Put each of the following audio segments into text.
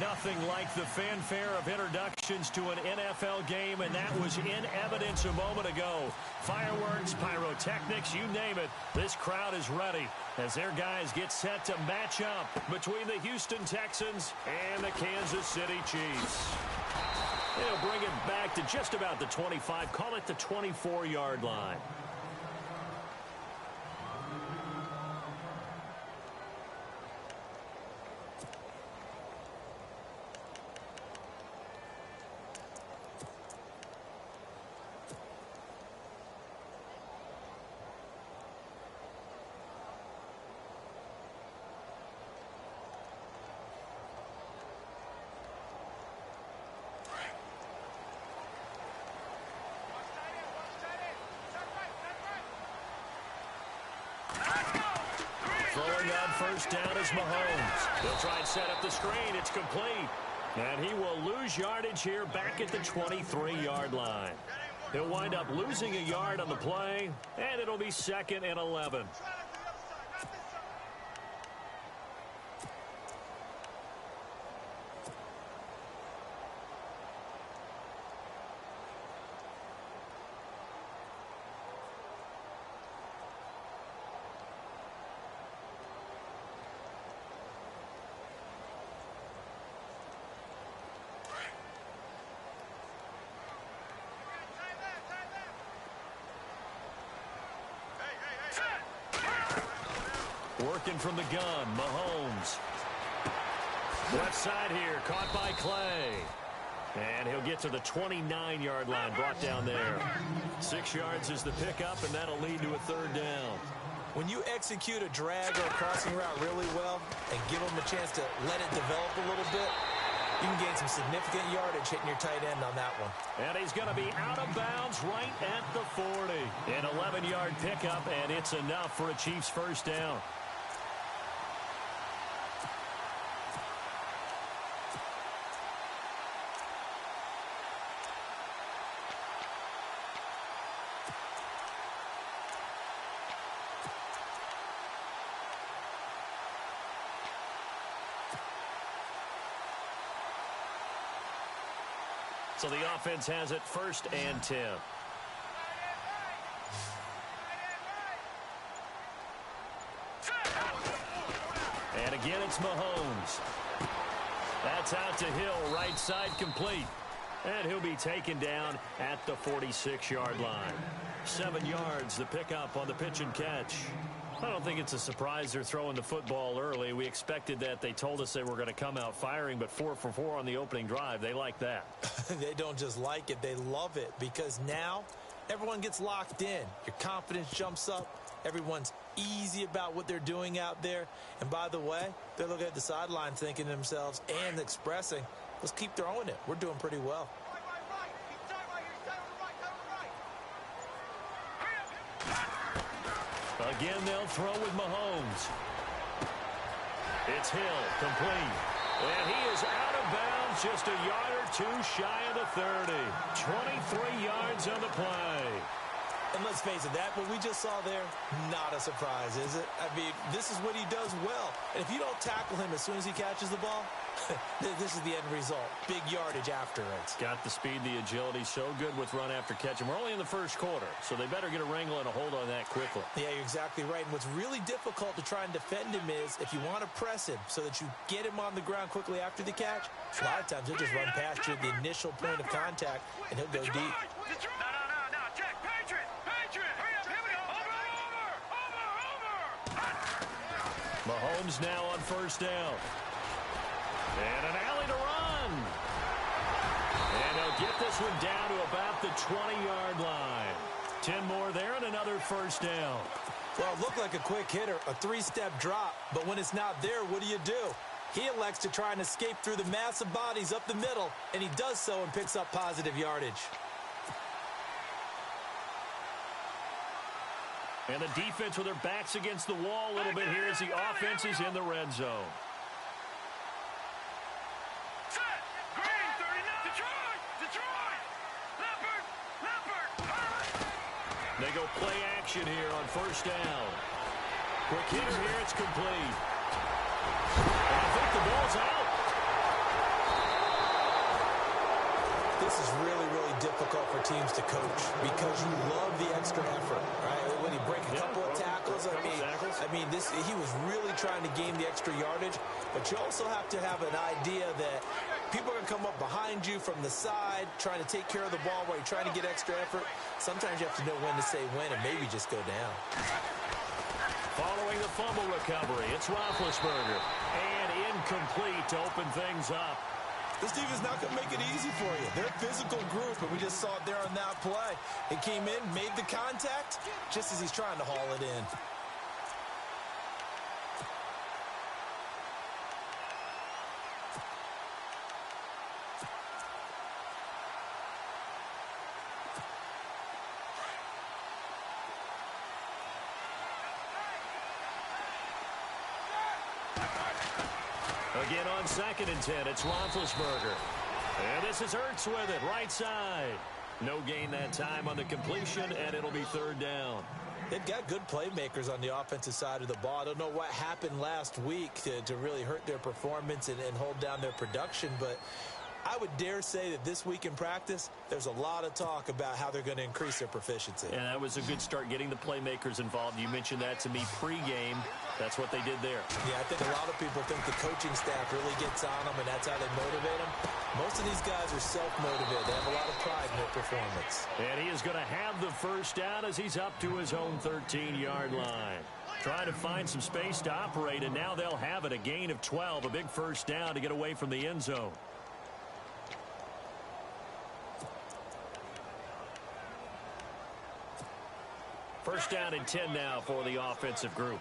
Nothing like the fanfare of introductions to an NFL game, and that was in evidence a moment ago. Fireworks, pyrotechnics, you name it. This crowd is ready as their guys get set to match up between the Houston Texans and the Kansas City Chiefs. They'll bring it back to just about the 25, call it the 24-yard line. Throwing on first down is Mahomes. He'll try and set up the screen. It's complete. And he will lose yardage here back at the 23-yard line. He'll wind up losing a yard on the play, and it'll be 2nd and 11. Working from the gun, Mahomes. Left side here, caught by Clay. And he'll get to the 29-yard line, brought down there. 6 yards is the pickup, and that'll lead to a 3rd down. When you execute a drag or a crossing route really well and give them a chance to let it develop a little bit, you can gain some significant yardage hitting your tight end on that one. And he's going to be out of bounds right at the 40. An 11-yard pickup, and it's enough for a Chiefs 1st down. So the offense has it 1st and 10. And again, it's Mahomes. That's out to Hill, right side complete. And he'll be taken down at the 46-yard line. 7 yards, the pickup on the pitch and catch. I don't think it's a surprise they're throwing the football early. We expected that. They told us they were going to come out firing, but 4 for 4 on the opening drive. They like that. They don't just like it. They love it because now everyone gets locked in. Your confidence jumps up. Everyone's easy about what they're doing out there. And by the way, they're looking at the sideline thinking to themselves and expressing, let's keep throwing it. We're doing pretty well. Again, they'll throw with Mahomes. It's Hill, complete. And he is out of bounds, just a yard or 2 shy of the 30. 23 yards on the play. And let's face it, that what we just saw there, not a surprise, is it? I mean, this is what he does well. And if you don't tackle him as soon as he catches the ball, this is the end result. Big yardage after it. Got the speed, the agility, so good with run after catch. And we're only in the 1st quarter, so they better get a wrangle and a hold on that quickly. Yeah, you're exactly right. And what's really difficult to try and defend him is if you want to press him so that you get him on the ground quickly after the catch, a lot of times he'll just run past you at the initial point of contact, and he'll go deep. Mahomes now on 1st down. And an alley to run. And they'll get this one down to about the 20-yard line. 10 more there and another 1st down. Well, it looked like a quick hitter, a 3-step drop. But when it's not there, what do? He elects to try and escape through the massive bodies up the middle, and he does so and picks up positive yardage. And the defense with their backs against the wall a little bit here as the offense is in the red zone. They go play action here on 1st down. Quick hitter here, it's complete. And I think the ball's out. This is really, really difficult for teams to coach because you love the extra effort, right? When you break a couple of tackles, he was really trying to gain the extra yardage, but you also have to have an idea that people are going to come up behind you from the side, trying to take care of the ball while you're trying to get extra effort. Sometimes you have to know when to say when and maybe just go down. Following the fumble recovery, it's Roethlisberger. And incomplete to open things up. This team is not going to make it easy for you. They're a physical group, and we just saw it there on that play. It came in, made the contact, just as he's trying to haul it in. Again on 2nd and 10, it's Roethlisberger. And this is Ertz with it, right side. No gain that time on the completion, and it'll be 3rd down. They've got good playmakers on the offensive side of the ball. I don't know what happened last week to really hurt their performance and hold down their production, but I would dare say that this week in practice, there's a lot of talk about how they're going to increase their proficiency. And that was a good start, getting the playmakers involved. You mentioned that to me pregame. That's what they did there. Yeah, I think a lot of people think the coaching staff really gets on them, and that's how they motivate them. Most of these guys are self-motivated. They have a lot of pride in their performance. And he is going to have the 1st down as he's up to his own 13-yard line. Trying to find some space to operate, and now they'll have it. A gain of 12, a big 1st down to get away from the end zone. First down and 10 now for the offensive group.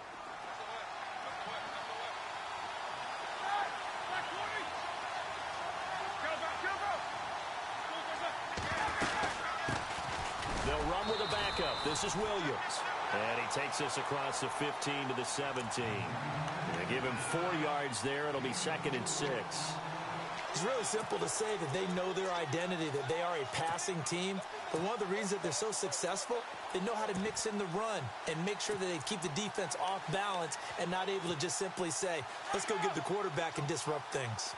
They'll run with a backup. This is Williams. And he takes us across the 15 to the 17. They give him 4 yards there. It'll be 2nd and 6. It's really simple to say that they know their identity, that they are a passing team. But one of the reasons that they're so successful, they know how to mix in the run and make sure that they keep the defense off balance and not able to just simply say, let's go get the quarterback and disrupt things.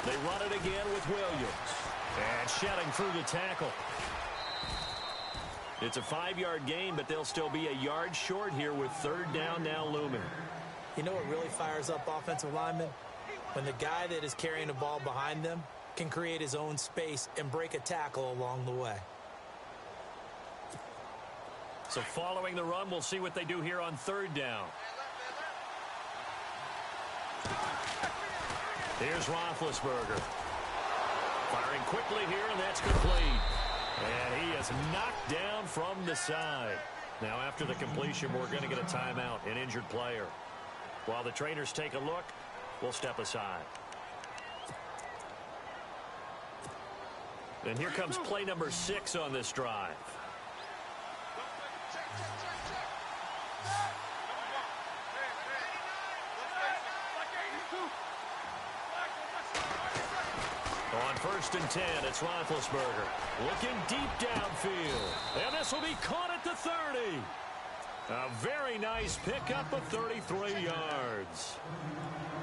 They run it again with Williams. And shedding through the tackle. It's a 5-yard gain, but they'll still be a yard short here with 3rd down now looming. You know what really fires up offensive linemen? When the guy that is carrying the ball behind them can create his own space and break a tackle along the way. So following the run, we'll see what they do here on 3rd down. Here's Roethlisberger. Firing quickly here, and that's complete. And he is knocked down from the side. Now, after the completion, we're going to get a timeout, an injured player. While the trainers take a look, we'll step aside. And here comes play number 6 on this drive. On 1st and 10, it's Roethlisberger. Looking deep downfield. And this will be caught at the 30. A very nice pickup of 33 yards.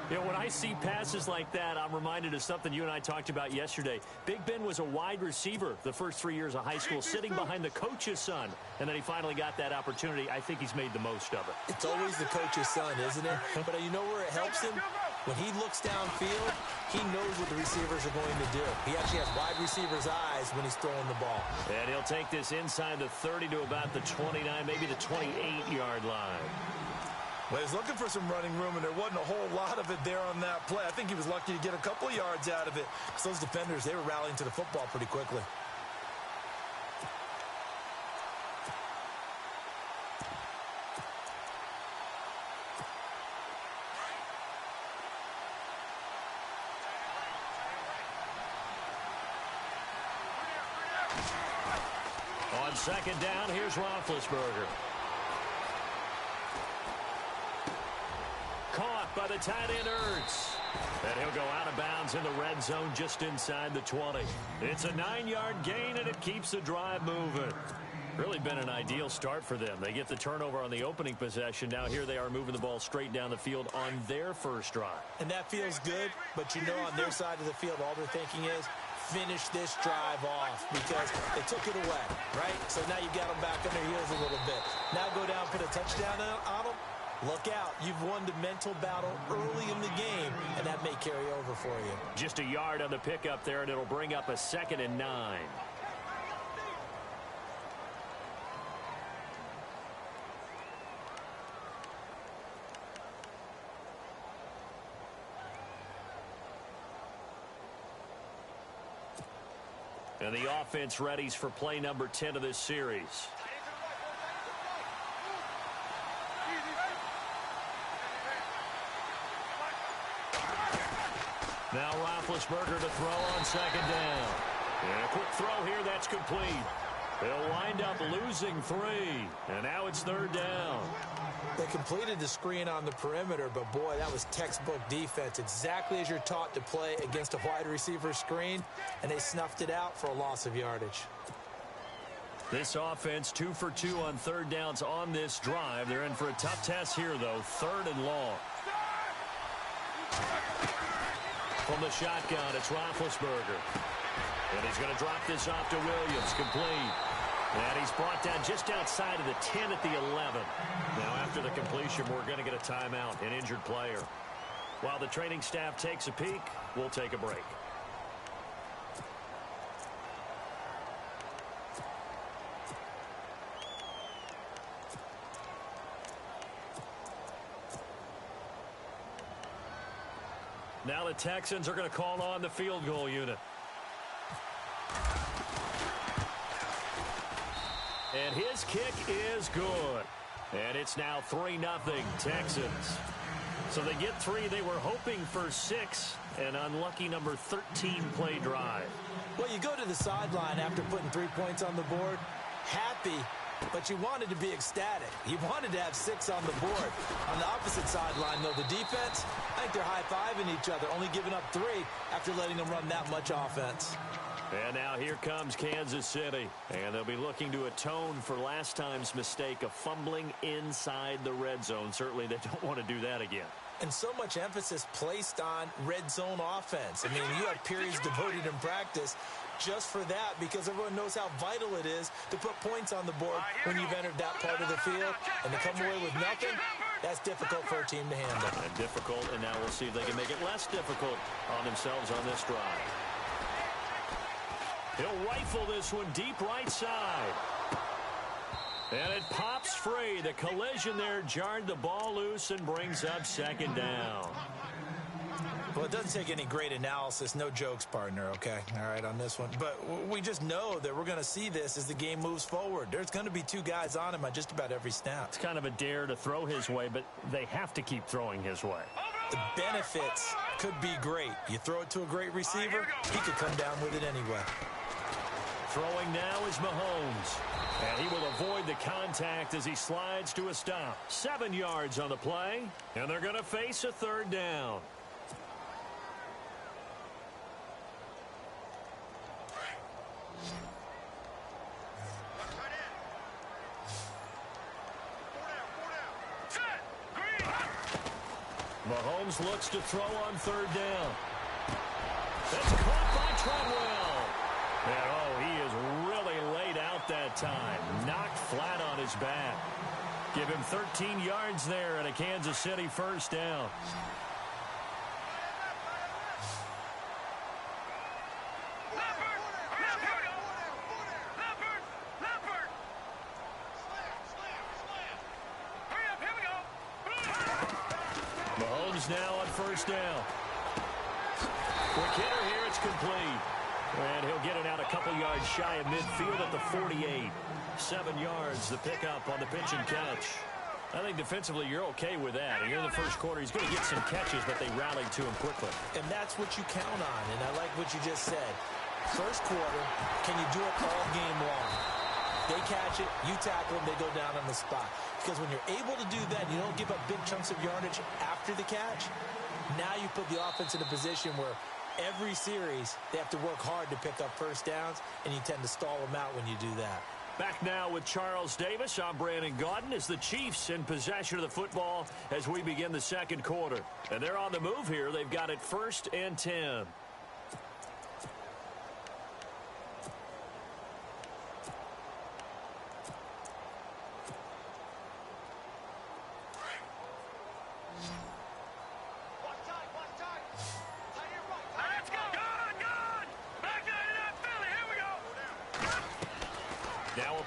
You know, when I see passes like that, I'm reminded of something you and I talked about yesterday. Big Ben was a wide receiver the first 3 years of high school, sitting behind the coach's son. And then he finally got that opportunity. I think he's made the most of it. It's always the coach's son, isn't it? But you know where it helps him? When he looks downfield, he knows what the receivers are going to do. He actually has wide receivers' eyes when he's throwing the ball. And he'll take this inside the 30 to about the 29, maybe the 28-yard line. Well, he's looking for some running room, and there wasn't a whole lot of it there on that play. I think he was lucky to get a couple of yards out of it, because those defenders, they were rallying to the football pretty quickly. On 2nd down, here's Roethlisberger. Caught by the tight end Ertz. And he'll go out of bounds in the red zone just inside the 20. It's a 9-yard gain, and it keeps the drive moving. Really been an ideal start for them. They get the turnover on the opening possession. Now here they are moving the ball straight down the field on their first drive. And that feels good, but you know on their side of the field, all they're thinking is finish this drive off because they took it away, right? So now you got them back on their heels a little bit. Now go down, put a touchdown on them. Look out. You've won the mental battle early in the game, and that may carry over for you. Just a yard on the pickup there, and it'll bring up a 2nd and 9. And the offense readies for play number 10 of this series. Now Roethlisberger to throw on 2nd down. And a quick throw here, that's complete. They'll wind up losing 3. And now it's 3rd down. They completed the screen on the perimeter, but boy, that was textbook defense. Exactly as you're taught to play against a wide receiver screen, and they snuffed it out for a loss of yardage. This offense 2 for 2 on 3rd downs on this drive. They're in for a tough test here, though. 3rd and long. From the shotgun, it's Roethlisberger. And he's going to drop this off to Williams. Complete. And he's brought down just outside of the 10 at the 11. Now, after the completion, we're going to get a timeout, an injured player. While the training staff takes a peek, we'll take a break. Now the Texans are going to call on the field goal unit. And his kick is good. And it's now 3-0 Texans. So they get 3. They were hoping for 6. An unlucky number 13 play drive. Well, you go to the sideline after putting 3 points on the board, happy, but you wanted to be ecstatic. You wanted to have 6 on the board. On the opposite sideline, though, the defense, I think they're high-fiving each other, only giving up 3 after letting them run that much offense. And now here comes Kansas City. And they'll be looking to atone for last time's mistake of fumbling inside the red zone. Certainly they don't want to do that again. And so much emphasis placed on red zone offense. I mean, you have periods devoted in practice just for that because everyone knows how vital it is to put points on the board when you've entered that part of the field. And to come away with nothing, that's difficult for a team to handle. And difficult, and now we'll see if they can make it less difficult on themselves on this drive. He'll rifle this one deep right side. And it pops free. The collision there jarred the ball loose and brings up 2nd down. Well, it doesn't take any great analysis. No jokes, partner, okay? All right, on this one. But we just know that we're going to see this as the game moves forward. There's going to be 2 guys on him on just about every snap. It's kind of a dare to throw his way, but they have to keep throwing his way. The benefits could be great. You throw it to a great receiver, he could come down with it anyway. Throwing now is Mahomes. And he will avoid the contact as he slides to a stop. 7 yards on the play. And they're going to face a 3rd down. Mahomes looks to throw on 3rd down. That's caught by Treadwell. And he is really laid out that time. Knocked flat on his back. Give him 13 yards there and a Kansas City 1st down. Mahomes now on 1st down. Quick hitter here, it's complete. And he'll get it out a couple yards shy of midfield at the 48. 7 yards, the pickup on the pitch and catch. I think defensively you're okay with that. And here in the first quarter, he's going to get some catches, but they rallied to him quickly. And that's what you count on, and I like what you just said. First quarter, can you do it all game long? They catch it, you tackle them, they go down on the spot. Because when you're able to do that, you don't give up big chunks of yardage after the catch. Now you put the offense in a position where every series, they have to work hard to pick up 1st downs, and you tend to stall them out when you do that. Back now with Charles Davis. I'm Brandon Gaudin as the Chiefs in possession of the football as we begin the second quarter. And they're on the move here. They've got it 1st and 10.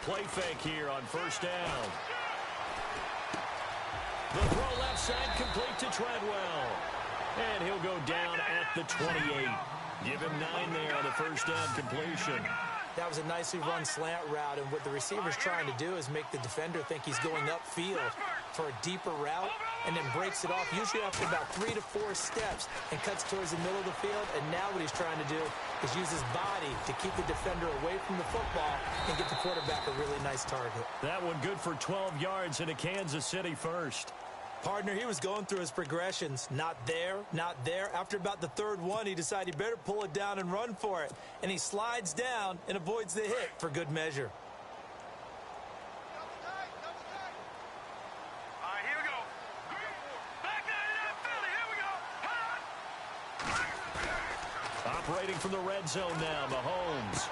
Play fake here on 1st down. The throw left side complete to Treadwell. And he'll go down at the 28. Give him 9 there on the 1st down completion. That was a nicely run slant route, and what the receiver's trying to do is make the defender think he's going upfield for a deeper route, and then breaks it off, usually after about 3 to 4 steps, and cuts towards the middle of the field. And now what he's trying to do is use his body to keep the defender away from the football and get the quarterback a really nice target. That one good for 12 yards into Kansas City first. Partner, he was going through his progressions. Not there, not there. After about the 3rd one, he decided he better pull it down and run for it. And he slides down and avoids the hit for good measure. All right, here we go. Back 99 Philly, here we go. Operating from the red zone now, Mahomes.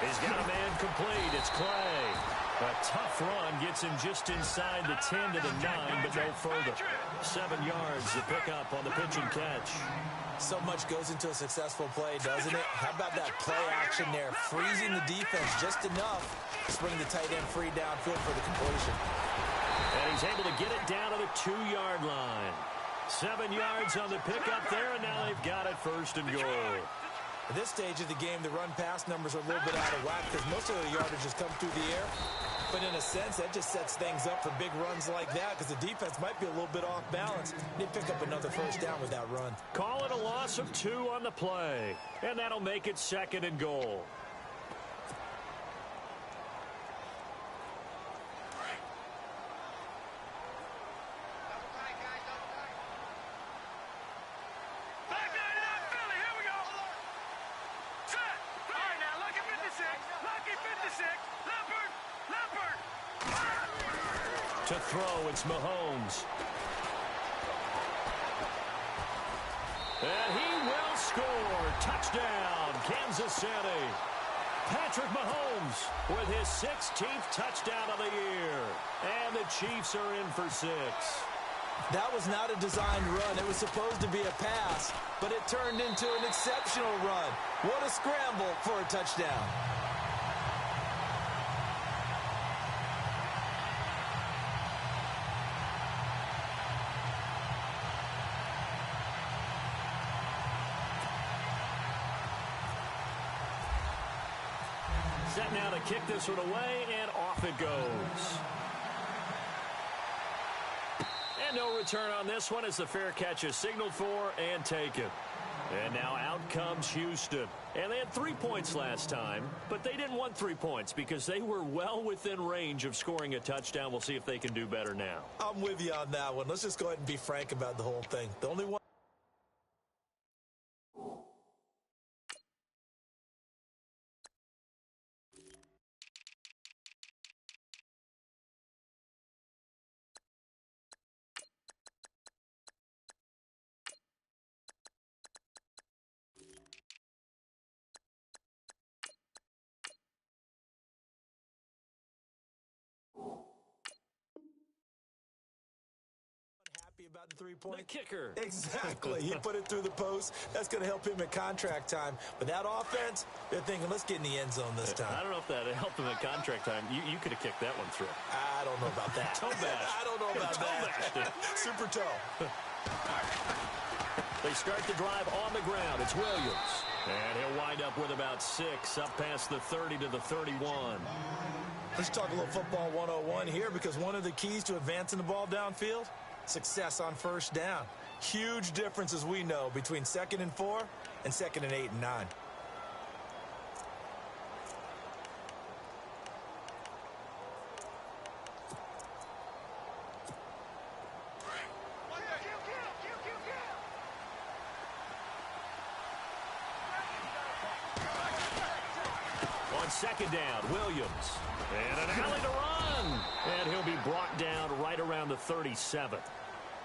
He's got a man complete. It's Clay. A tough run gets him just inside the 10 to the 9, but no further. 7 yards to pick up on the pitch and catch. So much goes into a successful play, doesn't it? How about that play action there? Freezing the defense just enough to swing the tight end free downfield for the completion. And he's able to get it down to the 2-yard line. 7 yards on the pickup there, and now they've got it 1st and goal. At this stage of the game, the run-pass numbers are a little bit out of whack because most of the yardage has come through the air. But in a sense, that just sets things up for big runs like that because the defense might be a little bit off balance. They pick up another 1st down with that run. Call it a loss of 2 on the play, and that'll make it 2nd and goal. To throw, it's Mahomes. And he will score. Touchdown, Kansas City. Patrick Mahomes with his 16th touchdown of the year. And the Chiefs are in for 6. That was not a designed run. It was supposed to be a pass, but it turned into an exceptional run. What a scramble for a touchdown. Set now to kick this one away, and off it goes. And no return on this one as the fair catch is signaled for and taken. And now out comes Houston. And they had 3 points last time, but they didn't want 3 points because they were well within range of scoring a touchdown. We'll see if they can do better now. I'm with you on that one. Let's just go ahead and be frank about the whole thing. The only one. About the 3 points. The kicker. Exactly. He put it through the post. That's going to help him at contract time. But that offense, they're thinking, let's get in the end zone this time. I don't know if that helped him at contract time. You could have kicked that one through. I don't know about that. Toe bash. I don't know about that. Super toe. They start the drive on the ground. It's Williams. And he'll wind up with about 6 up past the 30 to the 31. Let's talk a little football 101 here because one of the keys to advancing the ball downfield, success on 1st down. Huge difference, as we know, between 2nd and 4 and 2nd and 8 and 9. second down. Williams. And an alley to run. And he'll be brought down right around the 37.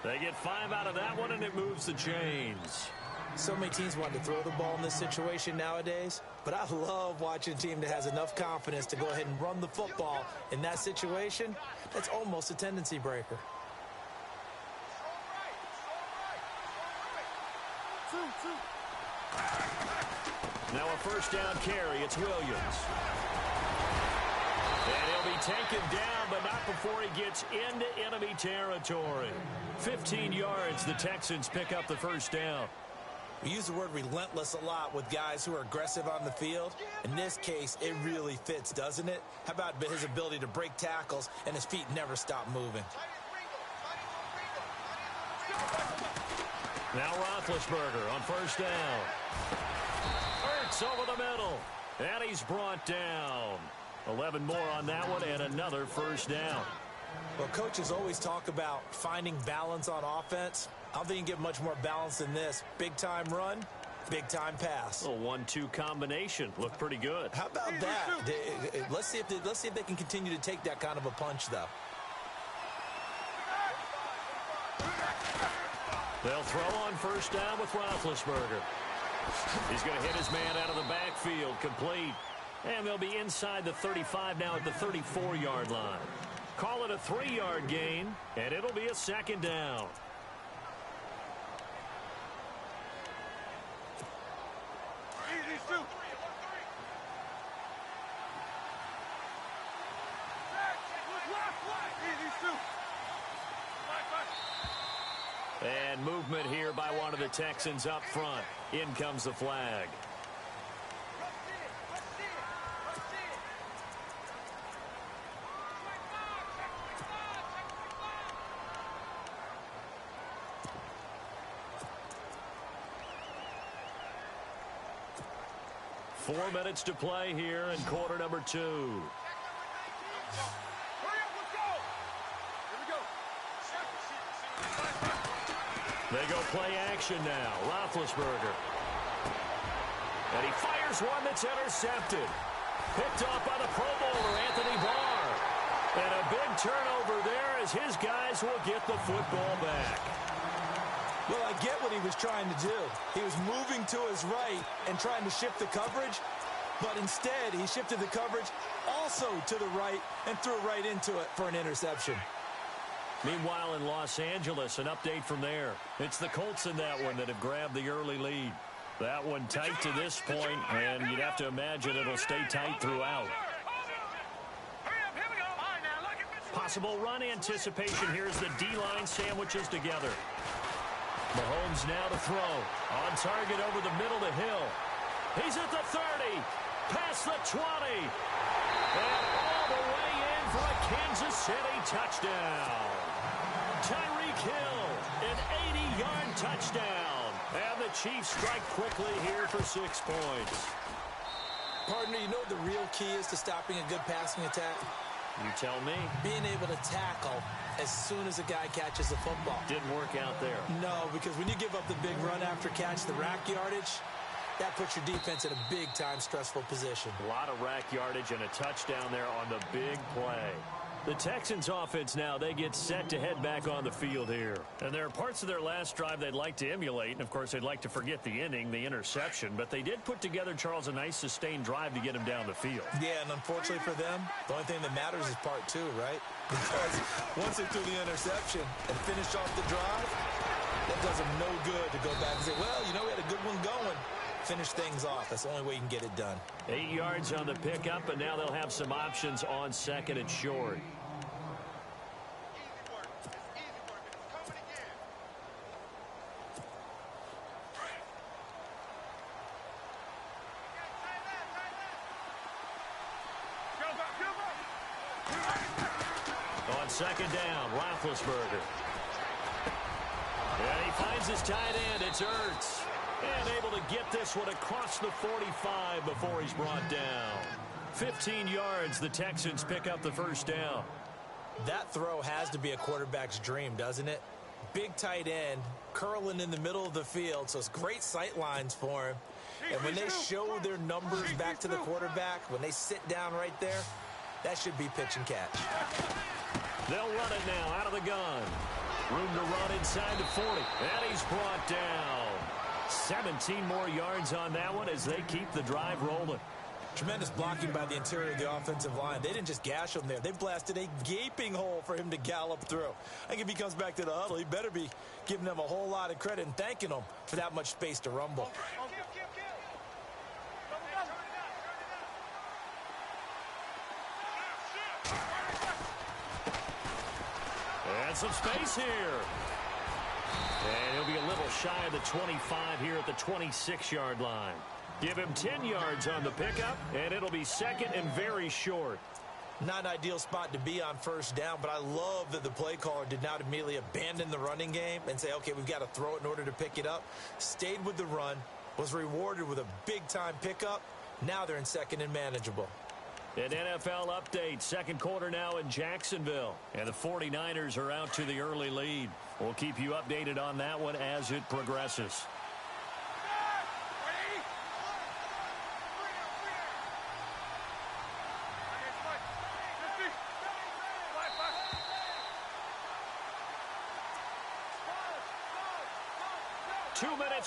They get 5 out of that one, and it moves the chains. So many teams want to throw the ball in this situation nowadays, but I love watching a team that has enough confidence to go ahead and run the football in that situation. That's almost a tendency breaker. Now a first down carry. It's Williams. And he'll be taken down, but not before he gets into enemy territory. 15 yards, the Texans pick up the first down. We use the word relentless a lot with guys who are aggressive on the field. In this case, it really fits, doesn't it? How about his ability to break tackles and his feet never stop moving? Now Roethlisberger on first down. Hurts over the middle. And he's brought down. 11 more on that one and another first down. Well, coaches always talk about finding balance on offense. I don't think you can get much more balance than this. Big-time run, big-time pass. A 1-2 combination. Looked pretty good. How about that? Let's see if they can continue to take that kind of a punch, though. They'll throw on first down with Roethlisberger. He's going to hit his man out of the backfield, complete. And they'll be inside the 35 now at the 34-yard line. Call it a 3-yard gain, and it'll be a second down. And movement here by one of the Texans up front. In comes the flag. Four minutes to play here in quarter number 2. They go play action now. Roethlisberger. And he fires one that's intercepted. Picked off by the Pro Bowler, Anthony Barr. And a big turnover there as his guys will get the football back. Well, I get what he was trying to do. He was moving to his right and trying to shift the coverage, but instead he shifted the coverage also to the right and threw right into it for an interception. Meanwhile, in Los Angeles, an update from there. It's the Colts in that one that have grabbed the early lead. That one tight to this point, and you'd have to imagine it'll stay tight throughout. Possible run anticipation here as the D-line sandwiches together. Mahomes now to throw. On target over the middle to Hill. He's at the 30. Past the 20. And all the way in for a Kansas City touchdown. Tyreek Hill, an 80-yard touchdown. And the Chiefs strike quickly here for 6 points. Partner, you know what the real key is to stopping a good passing attack? You tell me. Being able to tackle as soon as a guy catches the football. Didn't work out there. No, because when you give up the big run after catch, the rack yardage, that puts your defense in a big-time stressful position. A lot of rack yardage and a touchdown there on the big play. The Texans offense now, they get set to head back on the field here. And there are parts of their last drive they'd like to emulate. And, of course, they'd like to forget the inning, the interception. But they did put together, Charles, a nice sustained drive to get him down the field. Yeah, and unfortunately for them, the only thing that matters is part 2, right? Because once they threw the interception and finished off the drive, that does them no good to go back and say, well, you know, we had a good one going. Finish things off. That's the only way you can get it done. 8 yards on the pickup, and now they'll have some options on second and short. On second down, Roethlisberger. And he finds his tight end. It's Ertz. And able to get this one across the 45 before he's brought down. 15 yards, the Texans pick up the first down. That throw has to be a quarterback's dream, doesn't it? Big tight end, curling in the middle of the field, so it's great sight lines for him. And when they show their numbers back to the quarterback, when they sit down right there, that should be pitch and catch. They'll run it now out of the gun. Room to run inside the 40. And he's brought down. 17 more yards on that one as they keep the drive rolling. Tremendous blocking by the interior of the offensive line. They didn't just gash him there. They blasted a gaping hole for him to gallop through. I think if he comes back to the huddle, he better be giving them a whole lot of credit and thanking them for that much space to rumble. And some space here. And he'll be a little shy of the 25 here at the 26-yard line. Give him 10 yards on the pickup, and it'll be second and very short. Not an ideal spot to be on first down, but I love that the play caller did not immediately abandon the running game and say, okay, we've got to throw it in order to pick it up. Stayed with the run, was rewarded with a big-time pickup. Now they're in second and manageable. An NFL update, second quarter now in Jacksonville. And the 49ers are out to the early lead. We'll keep you updated on that one as it progresses.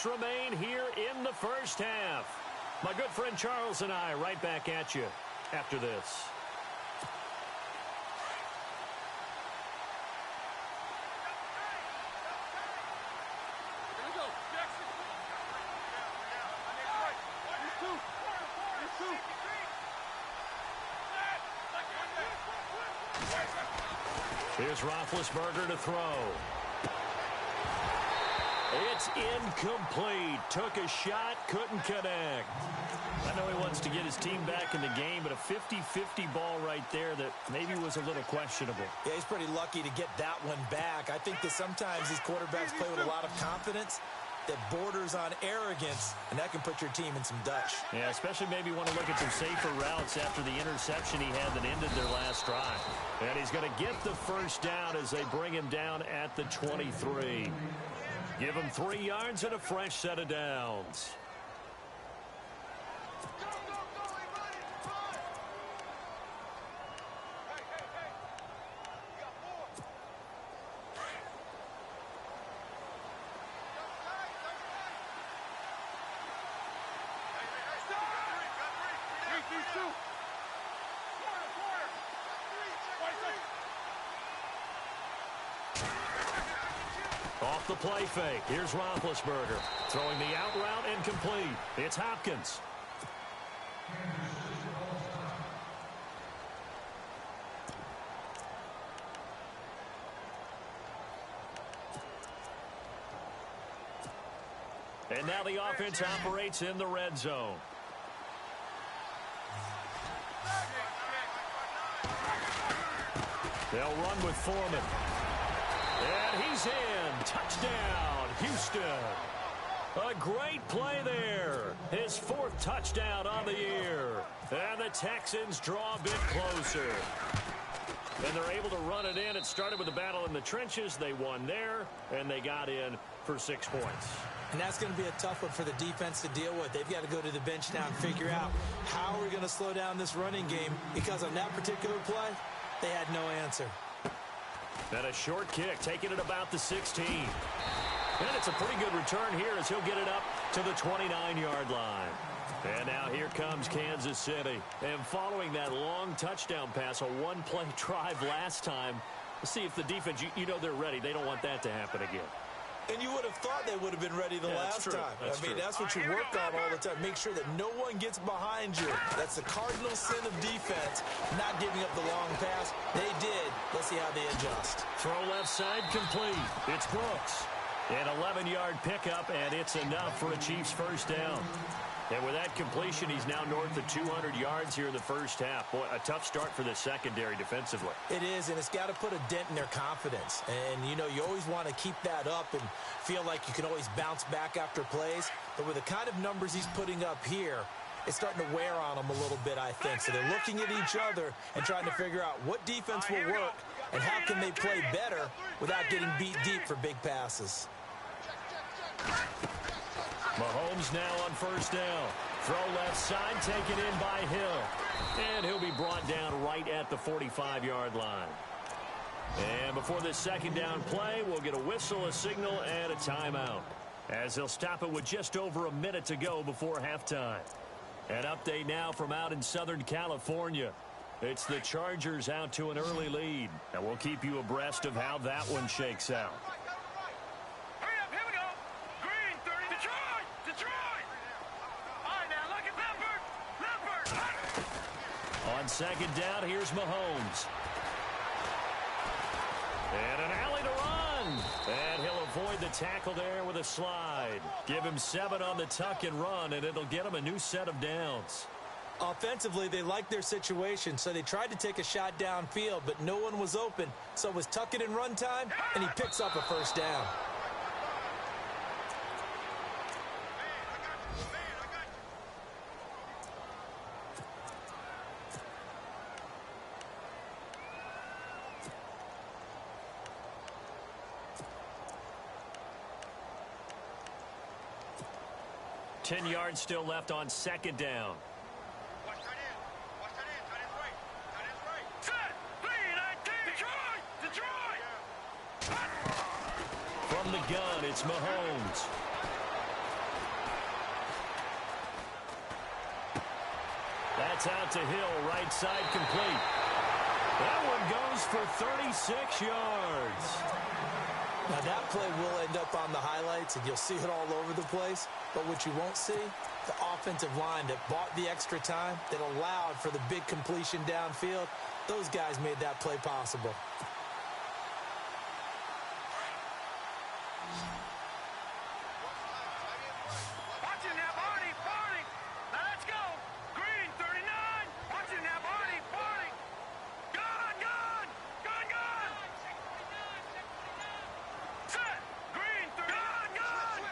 Remain here in the first half. My good friend Charles and I right back at you after this. Here's Roethlisberger to throw. It's incomplete. Took a shot, couldn't connect. I know he wants to get his team back in the game, but a 50-50 ball right there that maybe was a little questionable. Yeah, he's pretty lucky to get that one back. I think that sometimes these quarterbacks play with a lot of confidence that borders on arrogance, and that can put your team in some Dutch. Yeah, especially maybe want to look at some safer routes after the interception he had that ended their last drive. And he's going to get the first down as they bring him down at the 23. Give him 3 yards and a fresh set of downs. Off the play fake. Here's Roethlisberger. Throwing the out route and complete. It's Hopkins. And now the offense operates in the red zone. They'll run with Foreman. And he's in. Touchdown, Houston. A great play there. His 4th touchdown on the year. And the Texans draw a bit closer. And they're able to run it in. It started with a battle in the trenches. They won there, and they got in for 6 points. And that's going to be a tough one for the defense to deal with. They've got to go to the bench now and figure out how we're going to slow down this running game, because on that particular play, they had no answer. And a short kick, taking it about the 16. And it's a pretty good return here as he'll get it up to the 29-yard line. And now here comes Kansas City. And following that long touchdown pass, a one-play drive last time, let's see if the defense, you know they're ready. They don't want that to happen again. And you would have thought they would have been ready the last time. That's what you work on all the time. Make sure that no one gets behind you. That's the cardinal sin of defense, not giving up the long pass. They did. Let's see how they adjust. Throw left side complete. It's Brooks. An 11-yard pickup, and it's enough for a Chiefs first down. And with that completion, he's now north of 200 yards here in the first half. Boy, a tough start for the secondary defensively. It is, and it's got to put a dent in their confidence. And, you know, you always want to keep that up and feel like you can always bounce back after plays. But with the kind of numbers he's putting up here, it's starting to wear on them a little bit, I think. So they're looking at each other and trying to figure out what defense will work and how can they play better without getting beat deep for big passes. Mahomes now on first down. Throw left side, taken in by Hill. And he'll be brought down right at the 45-yard line. And before this second down play, we'll get a whistle, a signal, and a timeout, as they'll stop it with just over a minute to go before halftime. An update now from out in Southern California. It's the Chargers out to an early lead, and we'll keep you abreast of how that one shakes out. Hurry up, here we go. Green, 30. Detroit! Detroit! All right, now, look at Leopard. On second down, here's Mahomes. And an alley to run. And he'll avoid the tackle there with a slide. Give him 7 on the tuck and run, and it'll get him a new set of downs. Offensively, they liked their situation, so they tried to take a shot downfield, but no one was open. So it was tuck it and run time, and he picks up a first down. Ten yards still left on second down. Watch that in. Watch that in. Tight end's right. Tight end's right. Set. Lead. Detroit. Detroit. From the gun, it's Mahomes. That's out to Hill, right side complete. That one goes for 36 yards. Now, that play will end up on the highlights, and you'll see it all over the place. But what you won't see, the offensive line that bought the extra time, that allowed for the big completion downfield, those guys made that play possible. Watching that Barney. Now let's go. Green, 39. Watching that Barney. Gun. Set. Green, 39. Gun.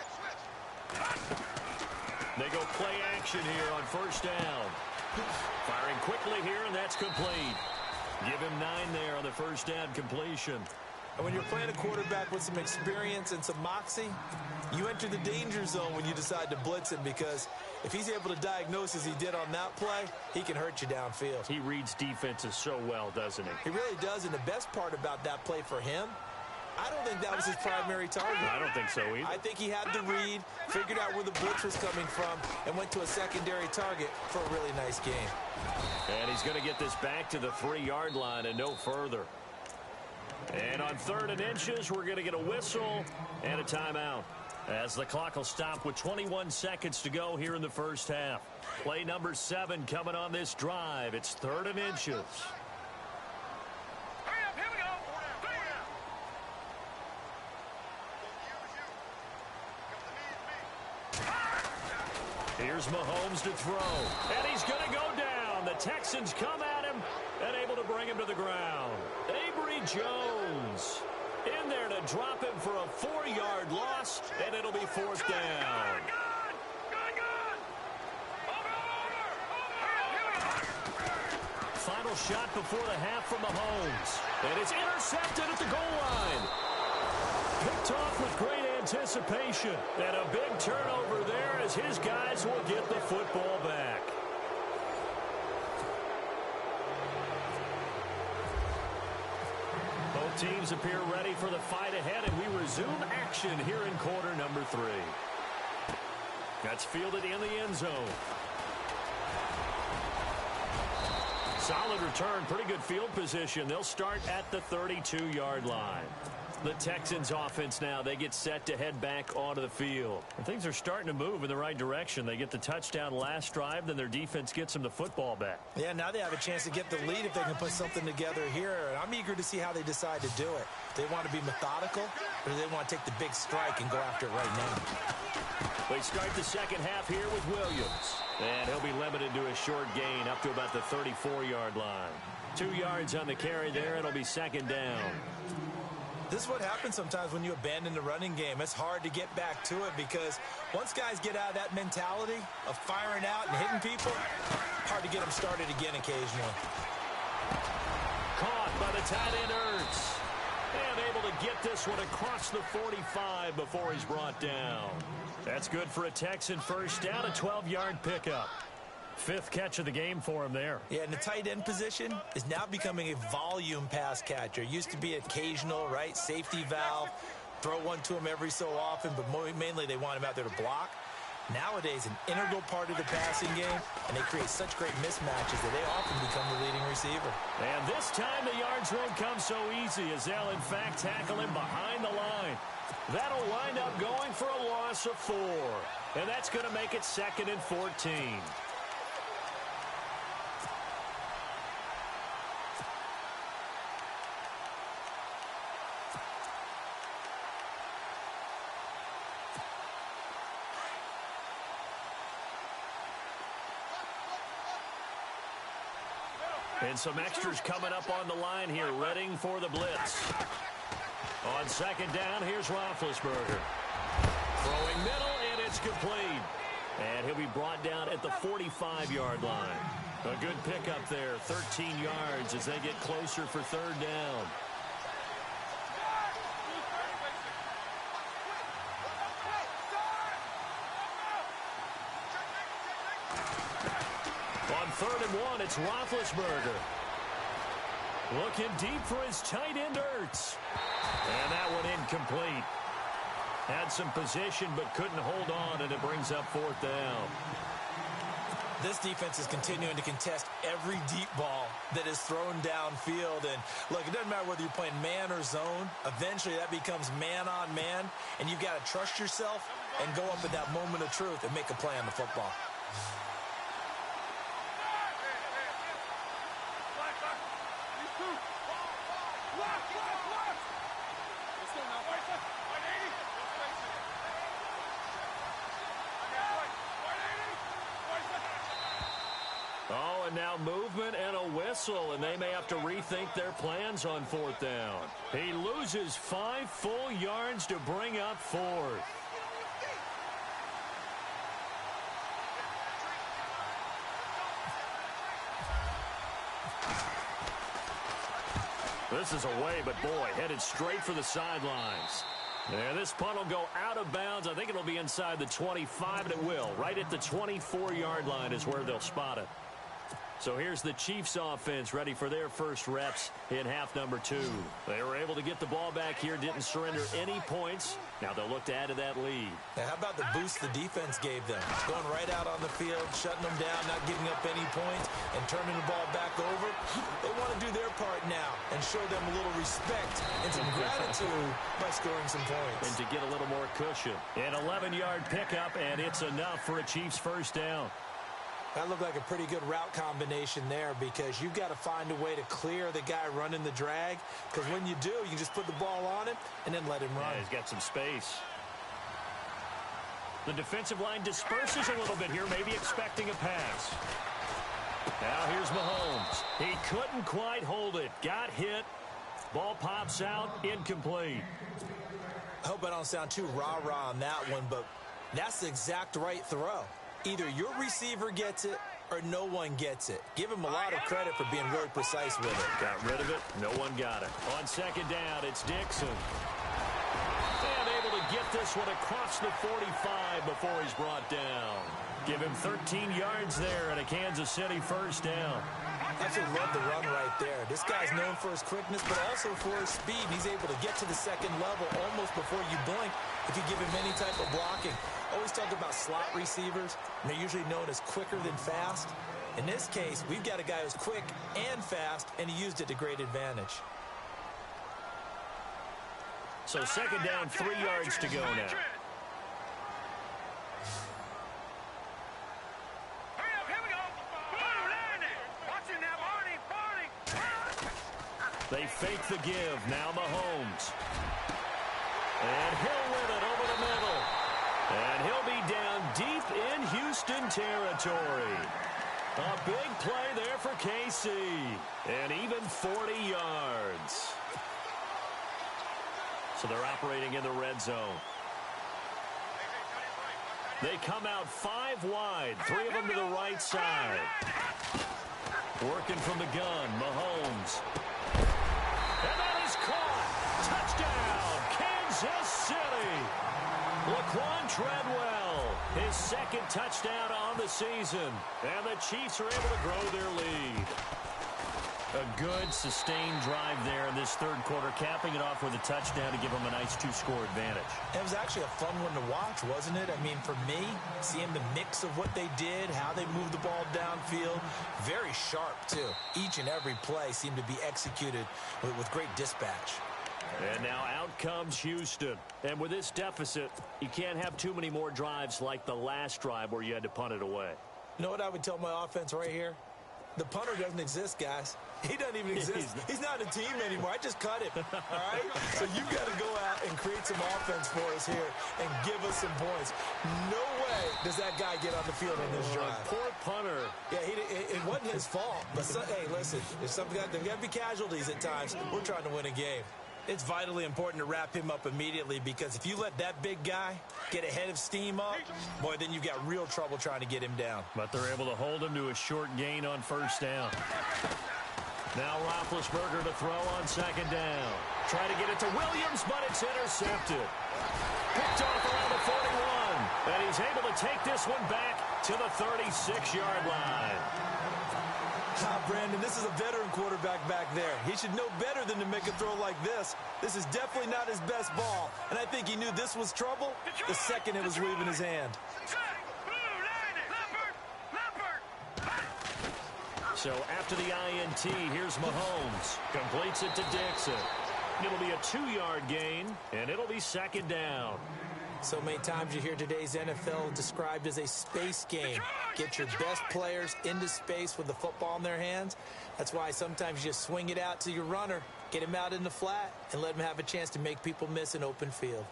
They go play action here on first down. Firing quickly here, and that's complete. Give him 9 there on the first down completion. And when you're playing a quarterback with some experience and some moxie, you enter the danger zone when you decide to blitz him, because if he's able to diagnose as he did on that play, he can hurt you downfield. He reads defenses so well, doesn't he? He really does, and the best part about that play for him, I don't think that was his primary target. I don't think so either. I think he had the read, figured out where the blitz was coming from, and went to a secondary target for a really nice game. And he's going to get this back to the 3-yard line and no further. And on 3rd and inches, we're going to get a whistle and a timeout, as the clock will stop with 21 seconds to go here in the first half. Play number 7 coming on this drive. It's 3rd and inches. Hurry up, here we go. Here's Mahomes to throw, and he's going to go down. The Texans come at him and able to bring him to the ground. Avery Jones in there to drop him for a 4-yard loss, and it'll be 4th down. Final shot before the half from Mahomes, and it's intercepted at the goal line. Picked off with great anticipation, and a big turnover there as his guys will get the football back. Both teams appear ready for the fight ahead, and we resume action here in quarter number 3. That's fielded in the end zone. Solid return, pretty good field position. They'll start at the 32-yard line. The Texans offense now, they get set to head back onto the field. And things are starting to move in the right direction. They get the touchdown last drive, then their defense gets them the football back. Yeah, now they have a chance to get the lead if they can put something together here. And I'm eager to see how they decide to do it. Do they want to be methodical, or do they want to take the big strike and go after it right now? They start the second half here with Williams. And he'll be limited to a short gain up to about the 34-yard line. 2 yards on the carry there. It'll be second down. This is what happens sometimes when you abandon the running game. It's hard to get back to it because once guys get out of that mentality of firing out and hitting people, hard to get them started again occasionally. Caught by the tight end Ertz. And able able to get this one across the 45 before he's brought down. That's good for a Texan first down, a 12-yard pickup. Fifth catch of the game for him there. Yeah, and the tight end position is now becoming a volume pass catcher. Used to be occasional, right? Safety valve. Throw one to him every so often, but mainly they want him out there to block. Nowadays, an integral part of the passing game, and they create such great mismatches that they often become the leading receiver. And this time the yards won't come so easy as they'll, in fact, tackle him behind the line. That'll wind up going for a loss of 4. And that's going to make it 2nd and 14. And some extras coming up on the line here, readying for the blitz. On 2nd down, here's Roethlisberger. Throwing middle, and it's complete. And he'll be brought down at the 45-yard line. A good pickup there, 13 yards as they get closer for 3rd down. On 3rd and 1, it's Roethlisberger. Looking deep for his tight end, Ertz. And that one incomplete. Had some position but couldn't hold on, and it brings up 4th down. This defense is continuing to contest every deep ball that is thrown downfield. And look, it doesn't matter whether you're playing man or zone. Eventually that becomes man on man, and you've got to trust yourself and go up at that moment of truth and make a play on the football. Oh, and now movement and a whistle, and they may have to rethink their plans on 4th down. He loses 5 full yards to bring up 4th. This is away, but boy, headed straight for the sidelines. And this punt will go out of bounds. I think it'll be inside the 25, and it will. Right at the 24-yard line is where they'll spot it. So here's the Chiefs offense ready for their first reps in half number 2. They were able to get the ball back here, didn't surrender any points. Now they'll look to add to that lead. Now, how about the boost the defense gave them? Going right out on the field, shutting them down, not giving up any points, and turning the ball back over. They want to do their part now and show them a little respect and some gratitude by scoring some points. And to get a little more cushion. An 11-yard pickup, and it's enough for a Chiefs first down. That looked like a pretty good route combination there because you've got to find a way to clear the guy running the drag, because when you do, you can just put the ball on him and then let him run. Yeah, he's got some space. The defensive line disperses a little bit here, maybe expecting a pass. Now here's Mahomes. He couldn't quite hold it. Got hit. Ball pops out. Incomplete. I hope I don't sound too rah-rah on that one, but that's the exact right throw. Either your receiver gets it or no one gets it. Give him a lot of credit for being really precise with it. Got rid of it. No one got it. On 2nd down, it's Dixon. And able to get this one across the 45 before he's brought down. Give him 13 yards there and a Kansas City first down. I absolutely love the run right there. This guy's known for his quickness, but also for his speed. He's able to get to the 2nd level almost before you blink if you give him any type of blocking. Always talk about slot receivers, and they're usually known as quicker than fast. In this case, we've got a guy who's quick and fast, and he used it to great advantage. So 2nd down, 3 yards to go now. They fake the give. Now Mahomes. And he'll win it over the middle. And he'll be down deep in Houston territory. A big play there for KC. And even 40 yards. So they're operating in the red zone. They come out 5 wide. 3 of them to the right side. Working from the gun, Mahomes. And that is caught. Touchdown. Kansas City. Laquan Treadwell, his second touchdown on the season. And the Chiefs are able to grow their lead. A good, sustained drive there in this third quarter, capping it off with a touchdown to give them a nice two-score advantage. It was actually a fun one to watch, wasn't it? I mean, for me, seeing the mix of what they did, how they moved the ball downfield, very sharp, too. Each and every play seemed to be executed with great dispatch. And now out comes Houston. And with this deficit, you can't have too many more drives like the last drive where you had to punt it away. You know what I would tell my offense right here? The punter doesn't exist, guys. He doesn't even exist. He's not a team anymore. I just cut him, all right? So you got to go out and create some offense for us here and give us some points. No way does that guy get on the field in this drive. Poor punter. Yeah, it wasn't his fault. But, hey, listen, there's got to be casualties at times. We're trying to win a game. It's vitally important to wrap him up immediately because if you let that big guy get a head of steam up, boy, then you've got real trouble trying to get him down. But they're able to hold him to a short gain on first down. Now Roethlisberger to throw on second down. Try to get it to Williams, but it's intercepted. Picked off around the 41. And he's able to take this one back to the 36-yard line. Brandon, this is a veteran quarterback back there. He should know better than to make a throw like this. This is definitely not his best ball. And I think he knew this was trouble the second it was leaving his hand. So after the INT, here's Mahomes. Completes it to Dixon. It'll be a 2-yard gain, and it'll be second down. So many times you hear today's NFL described as a space game. Get your best players into space with the football in their hands. That's why sometimes you just swing it out to your runner, get him out in the flat, and let him have a chance to make people miss an open field.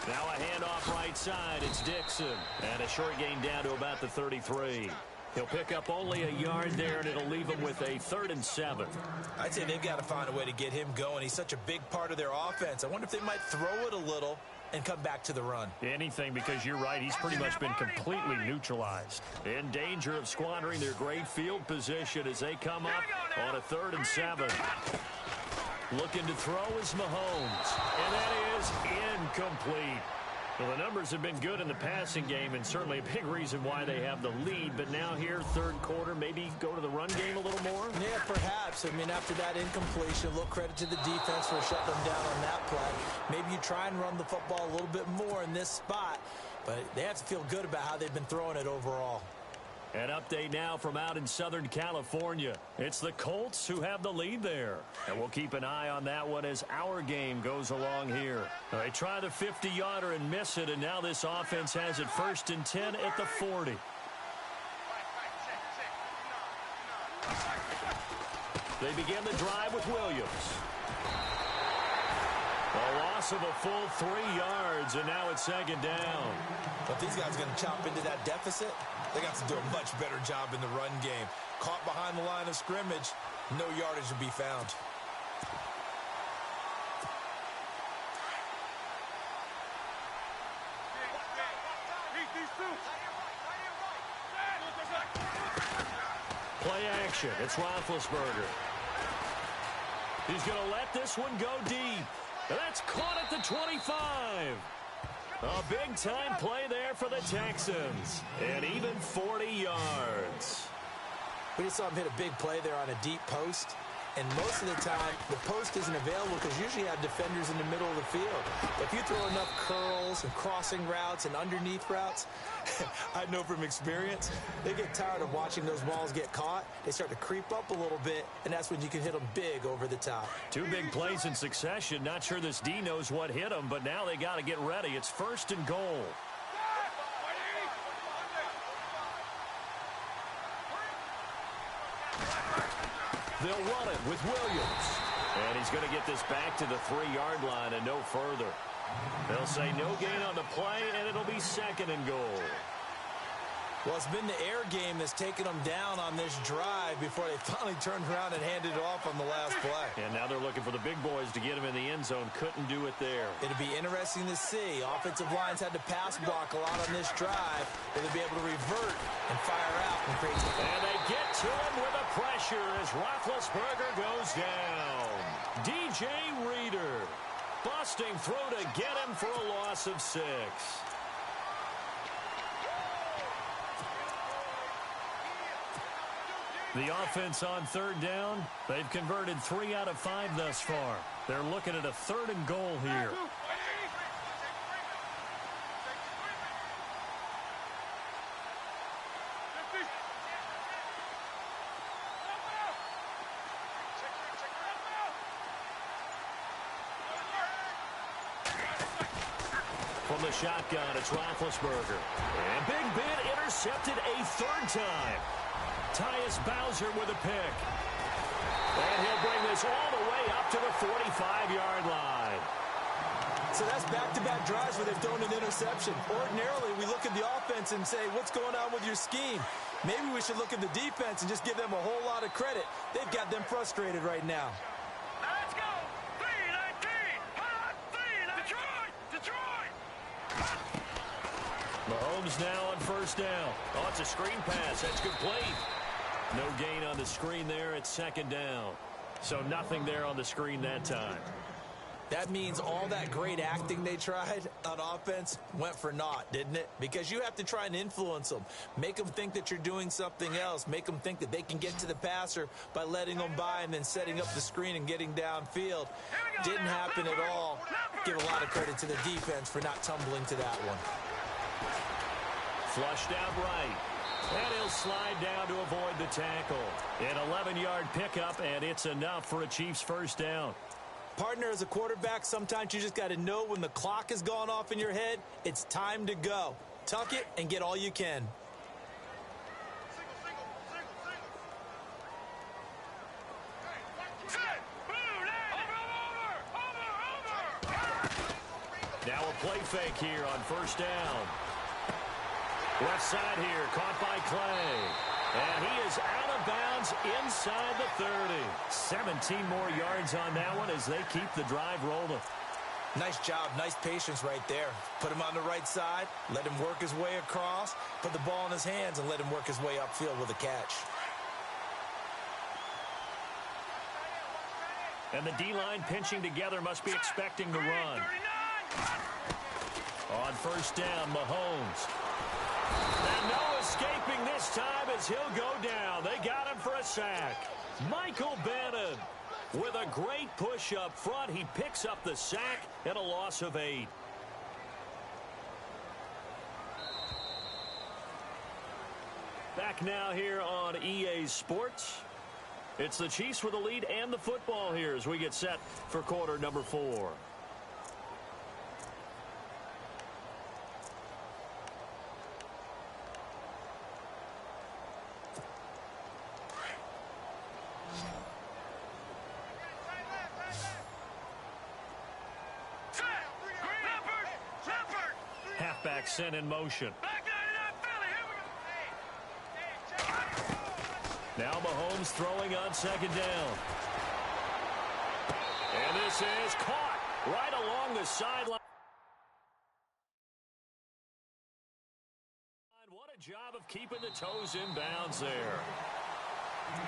Now a handoff right side. It's Dixon. And a short gain down to about the 33. He'll pick up only a yard there, and it'll leave him with a 3rd and 7. I'd say they've got to find a way to get him going. He's such a big part of their offense. I wonder if they might throw it a little and come back to the run. Anything, because you're right. He's pretty much been completely neutralized. In danger of squandering their great field position as they come up on a 3rd and 7. Looking to throw is Mahomes. And that is incomplete. Well, the numbers have been good in the passing game and certainly a big reason why they have the lead. But now here, third quarter, maybe go to the run game a little more? Yeah, perhaps. I mean, after that incompletion, a little credit to the defense for shutting them down on that play. Maybe you try and run the football a little bit more in this spot. But they have to feel good about how they've been throwing it overall. An update now from out in Southern California. It's the Colts who have the lead there. And we'll keep an eye on that one as our game goes along here. They try the 50-yarder and miss it, and now this offense has it 1st and 10 at the 40. They begin the drive with Williams. A loss of a full 3 yards, and now it's 2nd down. But these guys are going to chop into that deficit. They got to do a much better job in the run game. Caught behind the line of scrimmage, no yardage to be found. Play action. It's Roethlisberger. He's going to let this one go deep. That's caught at the 25. A big-time play there for the Texans. And even 40 yards. We just saw him hit a big play there on a deep post. And most of the time, the post isn't available because usually you have defenders in the middle of the field. If you throw enough curls and crossing routes and underneath routes, I know from experience, they get tired of watching those balls get caught. They start to creep up a little bit, and that's when you can hit them big over the top. 2 big plays in succession. Not sure this D knows what hit them, but now they got to get ready. It's 1st and goal. They'll run it with Williams. And he's going to get this back to the 3-yard line and no further. They'll say no gain on the play, and it'll be 2nd and goal. Well, it's been the air game that's taken them down on this drive before they finally turned around and handed it off on the last play. And now they're looking for the big boys to get him in the end zone. Couldn't do it there. It'll be interesting to see. Offensive lines had to pass block a lot on this drive. Will they be able to revert and fire out and create some... And they get to him with a pressure as Roethlisberger goes down. DJ Reader. Busting through to get him for a loss of 6. The offense on 3rd down, they've converted 3 out of 5 thus far. They're looking at a 3rd and goal here. From the shotgun, it's Roethlisberger. And Big Ben intercepted a 3rd time. Tyus Bowser with a pick. And he'll bring this all the way up to the 45-yard line. So that's back-to-back drives where they've thrown an interception. Ordinarily, we look at the offense and say, what's going on with your scheme? Maybe we should look at the defense and just give them a whole lot of credit. They've got them frustrated right now. Let's go. 3-19. Detroit. Detroit. Mahomes now on 1st down. Oh, it's a screen pass. That's complete. No gain on the screen there. It's 2nd down. So nothing there on the screen that time. That means all that great acting they tried on offense went for naught, didn't it? Because you have to try and influence them. Make them think that you're doing something else. Make them think that they can get to the passer by letting them by and then setting up the screen and getting downfield. Didn't happen at all. Give a lot of credit to the defense for not tumbling to that one. Flushed out right. And he'll slide down to avoid the tackle. An 11-yard pickup, and it's enough for a Chiefs 1st down. Partner, as a quarterback, sometimes you just got to know when the clock has gone off in your head, it's time to go. Tuck it and get all you can. Now a play fake here on 1st down. Left side here, caught by Clay. And he is out of bounds inside the 30. 17 more yards on that one as they keep the drive rolling. Nice job, nice patience right there. Put him on the right side, let him work his way across, put the ball in his hands, and let him work his way upfield with a catch. And the D-line pinching together must be expecting the run. On 1st down, Mahomes. And no escaping this time as he'll go down. They got him for a sack. Michael Bannon with a great push up front. He picks up the sack and a loss of 8. Back now here on EA Sports. It's the Chiefs with the lead and the football here as we get set for quarter number 4. Halfback sent in motion. Now Mahomes throwing on 2nd down. And this is caught right along the sideline. What a job of keeping the toes in bounds there.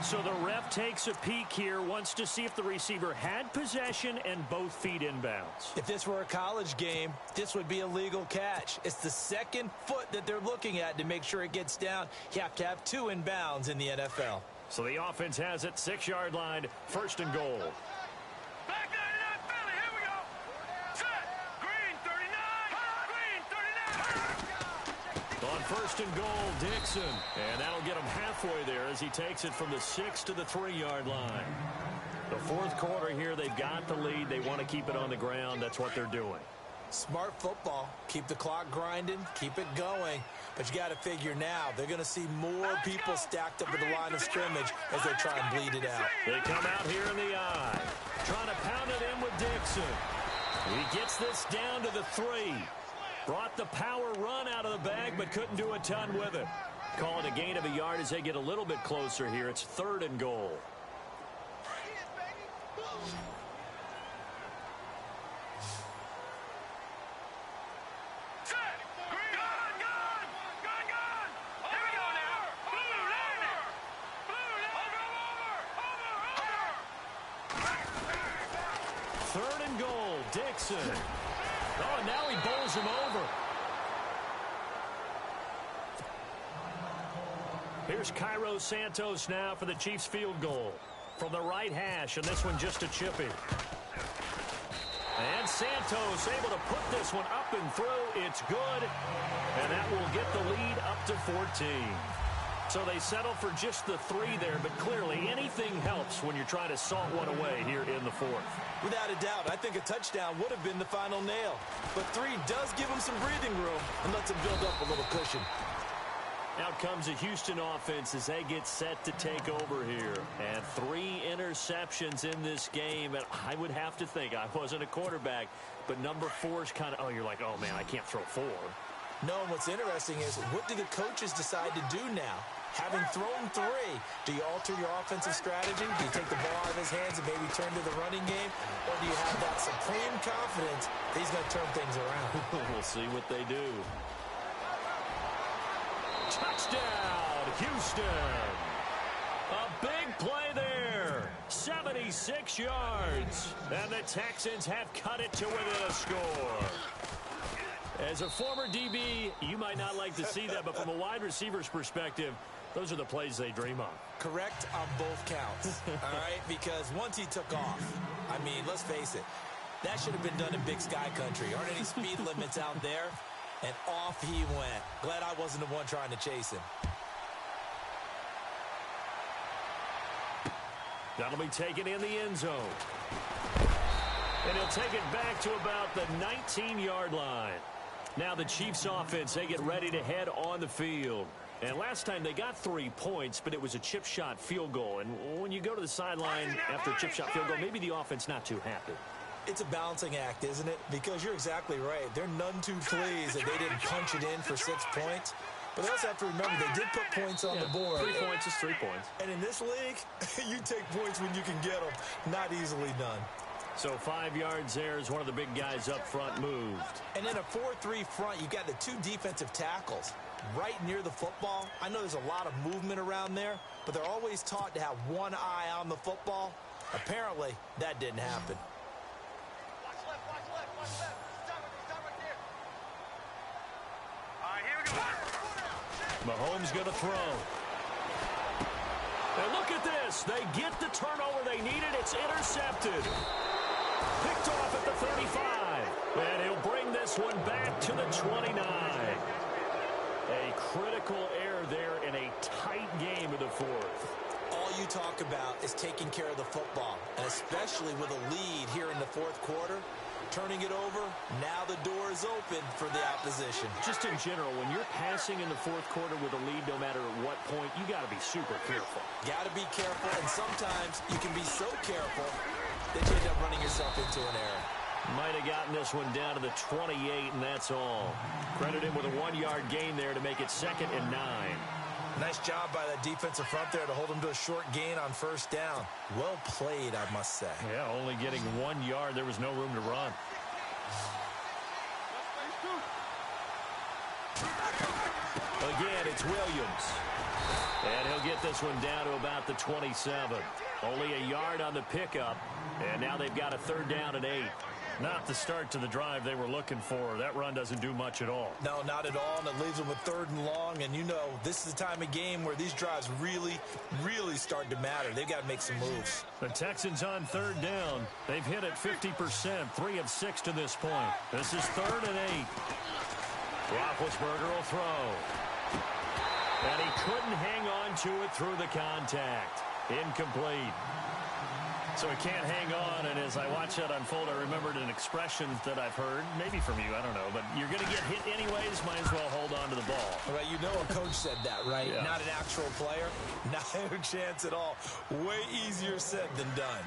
So the ref takes a peek here, wants to see if the receiver had possession and both feet inbounds. If this were a college game, this would be a legal catch. It's the 2nd foot that they're looking at to make sure it gets down. You have to have 2 inbounds in the NFL. So the offense has it, 6-yard line, 1st and goal. Back 99 Philly, here we go. Set. Green 39. On 1st and goal, Dixon. And that'll get him halfway there as he takes it from the 6 to the 3-yard line. The 4th quarter here, they've got the lead. They want to keep it on the ground. That's what they're doing. Smart football. Keep the clock grinding. Keep it going. But you got to figure now, they're going to see more people stacked up at the line of scrimmage as they try and bleed it out. They come out here in the eye. Trying to pound it in with Dixon. He gets this down to the 3. Brought the power run out of the bag, but couldn't do a ton with it. Call it a gain of a yard as they get a little bit closer here. It's 3rd and goal. 3rd and goal. Dixon. Oh, and now he bowls him over. Here's Cairo Santos now for the Chiefs field goal. From the right hash, and this one just a chippy. And Santos able to put this one up and through. It's good. And that will get the lead up to 14. So they settle for just the 3 there, but clearly anything helps when you're trying to salt one away here in the 4th. Without a doubt, I think a touchdown would have been the final nail. But 3 does give them some breathing room and lets them build up a little cushion. Out comes the Houston offense as they get set to take over here. And 3 interceptions in this game. And I would have to think, I wasn't a quarterback, but number 4 is kind of, oh, you're like, oh, man, I can't throw 4. No, and what's interesting is, what do the coaches decide to do now? Having thrown 3, do you alter your offensive strategy? Do you take the ball out of his hands and maybe turn to the running game? Or do you have that supreme confidence that he's going to turn things around? We'll see what they do. Touchdown, Houston. A big play there. 76 yards. And the Texans have cut it to within a score. As a former DB, you might not like to see that, but from a wide receiver's perspective, those are the plays they dream of. Correct on both counts, all right? Because once he took off, I mean, let's face it, that should have been done in Big Sky Country. Aren't any speed limits out there? And off he went. Glad I wasn't the one trying to chase him. That'll be taken in the end zone. And he'll take it back to about the 19-yard line. Now the Chiefs offense, they get ready to head on the field. And last time they got 3 points, but it was a chip shot field goal. And when you go to the sideline after a chip shot field goal, maybe the offense not too happy. It's a balancing act, isn't it? Because you're exactly right. They're none too pleased that they didn't punch it in for 6 points. But they also have to remember they did put points on the board. 3 points is 3 points. And in this league, you take points when you can get them. Not easily done. So 5 yards there as one of the big guys up front moved. And in a 4-3 front, you've got the 2 defensive tackles right near the football. I know there's a lot of movement around there, but they're always taught to have one eye on the football. Apparently, that didn't happen. Watch left, watch left, watch left. Stop right there. All right, here we go. Mahomes going to throw. And look at this. They get the turnover they needed. It's intercepted. Picked off at the 35. And he'll bring this one back to the 29. A critical error there in a tight game of the 4th. All you talk about is taking care of the football, and especially with a lead here in the 4th quarter. Turning it over, now the door is open for the opposition. Just in general, when you're passing in the 4th quarter with a lead, no matter at what point, you got to be super careful. Got to be careful, and sometimes you can be so careful that you end up running yourself into an error. Might have gotten this one down to the 28, and that's all. Credit him with a 1-yard gain there to make it 2nd and 9. Nice job by that defensive front there to hold him to a short gain on 1st down. Well played, I must say. Yeah, only getting 1 yard. There was no room to run. Again, it's Williams. And he'll get this one down to about the 27. Only a yard on the pickup. And now they've got a 3rd down and 8. Not the start to the drive they were looking for. That run doesn't do much at all. No, not at all, and it leaves them with 3rd and long. And you know, this is the time of game where these drives really, really start to matter. They've got to make some moves. The Texans on 3rd down. They've hit it 50%, 3 of 6 to this point. This is 3rd and 8. Roethlisberger will throw. And he couldn't hang on to it through the contact. Incomplete. So he can't hang on, and as I watch that unfold, I remembered an expression that I've heard, maybe from you, I don't know, but you're going to get hit anyways, might as well hold on to the ball. All right, you know a coach said that, right? Yeah. Not an actual player. Not a chance at all. Way easier said than done.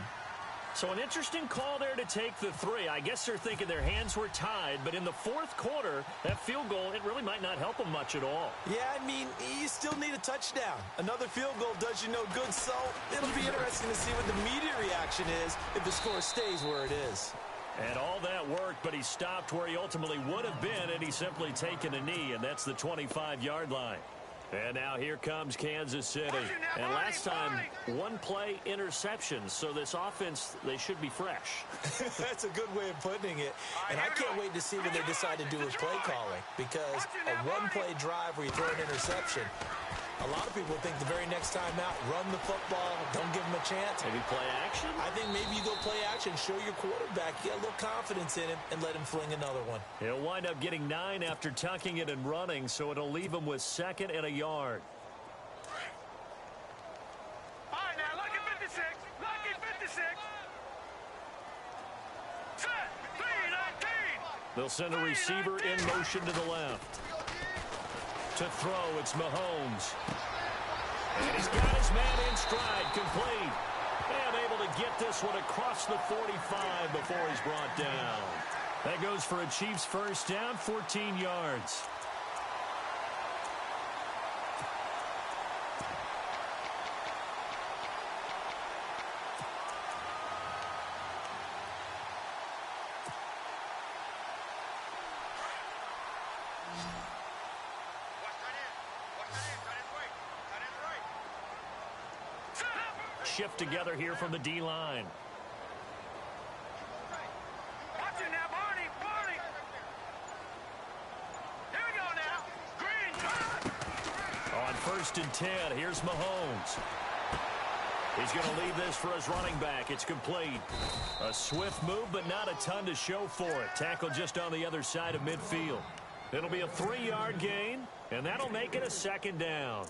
So an interesting call there to take the 3. I guess they're thinking their hands were tied, but in the 4th quarter, that field goal, it really might not help them much at all. Yeah, I mean, you still need a touchdown. Another field goal does you no good, so it'll be interesting to see what the media reaction is if the score stays where it is. And all that worked, but he stopped where he ultimately would have been, and he's simply taken a knee, and that's the 25-yard line. And now here comes Kansas City. And last time, one-play interceptions. So this offense, they should be fresh. That's a good way of putting it. And I can't wait to see what they decide to do with play calling. Because a one-play drive where you throw an interception, a lot of people think the very next time out, run the football, don't give them a chance. Maybe play action? I think maybe you go play action, show your quarterback, get a little confidence in him, and let him fling another one. He'll wind up getting 9 after tucking it and running, so it'll leave him with 2nd and a yard. All right, now, lucky 56. Lucky 56. Set. 3-19. They'll send a receiver in motion to the left. To throw, it's Mahomes. And he's got his man in stride, complete. And able to get this one across the 45 before he's brought down. That goes for a Chiefs first down, 14 yards. Shift together here from the D-line. Watch it now, Barney. Barney. Here we go now. Green. On 1st and 10, here's Mahomes. He's going to leave this for his running back. It's complete. A swift move, but not a ton to show for it. Tackle just on the other side of midfield. It'll be a 3-yard gain, and that'll make it a 2nd down.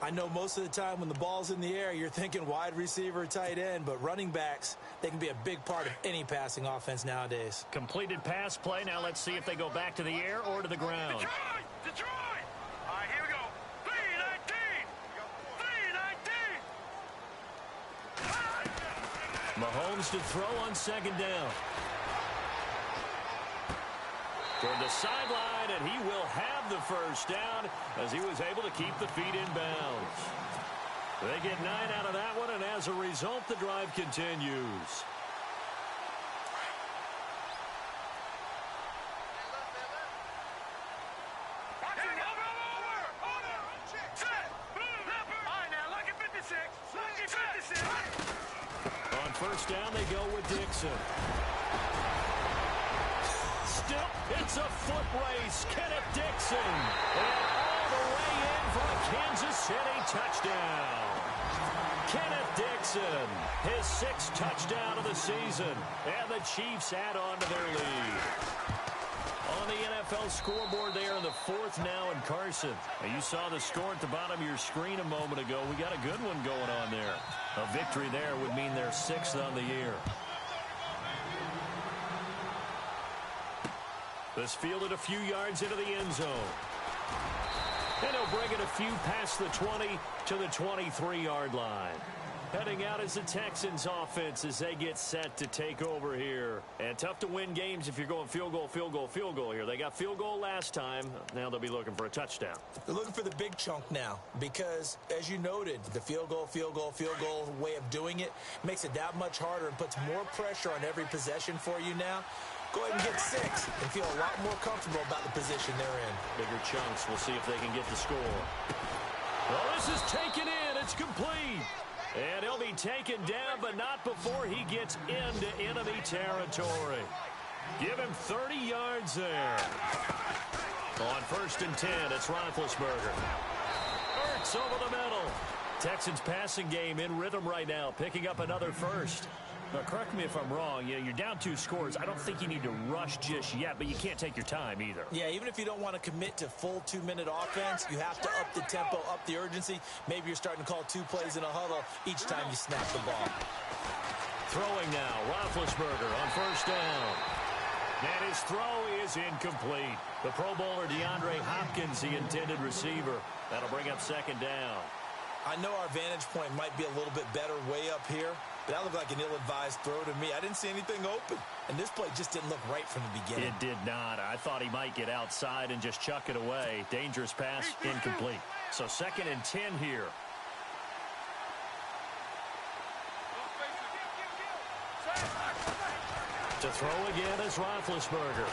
I know most of the time when the ball's in the air, you're thinking wide receiver, tight end, but running backs, they can be a big part of any passing offense nowadays. Completed pass play. Now let's see if they go back to the air or to the ground. Detroit. Detroit. All right, here we go. 3-19. 3-19. Mahomes to throw on 2nd down. Toward the sideline, and he will have the first down as he was able to keep the feet in bounds. They get 9 out of that one, and as a result, the drive continues. On 1st down, they go with Dixon. Still, it's a foot race. Kenneth Dixon. And all the way in for a Kansas City touchdown. Kenneth Dixon, his 6th touchdown of the season. And the Chiefs add on to their lead. On the NFL scoreboard there in the 4th now, and Carson. Now, you saw the score at the bottom of your screen a moment ago. We got a good one going on there. A victory there would mean they're 6th on the year. This fielded a few yards into the end zone. And he'll bring it a few past the 20 to the 23-yard line. Heading out is the Texans offense as they get set to take over here. And tough to win games if you're going field goal, field goal, field goal here. They got field goal last time. Now they'll be looking for a touchdown. They're looking for the big chunk now because, as you noted, the field goal way of doing it makes it that much harder and puts more pressure on every possession for you now. Go ahead and get 6 and feel a lot more comfortable about the position they're in. Bigger chunks. We'll see if they can get the score. Well, this is taken in. It's complete. And he'll be taken down, but not before he gets into enemy territory. Give him 30 yards there. On 1st and 10, it's Roethlisberger. Ertz over the middle. Texans passing game in rhythm right now, picking up another first. Now, correct me if I'm wrong. You're down 2 scores. I don't think you need to rush just yet, but you can't take your time either. Yeah, even if you don't want to commit to full 2-minute offense, you have to up the tempo, up the urgency. Maybe you're starting to call 2 plays in a huddle each time you snap the ball. Throwing now, Roethlisberger on 1st down. And his throw is incomplete. The Pro Bowler DeAndre Hopkins, the intended receiver. That'll bring up 2nd down. I know our vantage point might be a little bit better way up here, but that looked like an ill-advised throw to me. I didn't see anything open, and this play just didn't look right from the beginning. It did not. I thought he might get outside and just chuck it away. Dangerous pass, incomplete. So 2nd and 10 here. To throw again is Roethlisberger.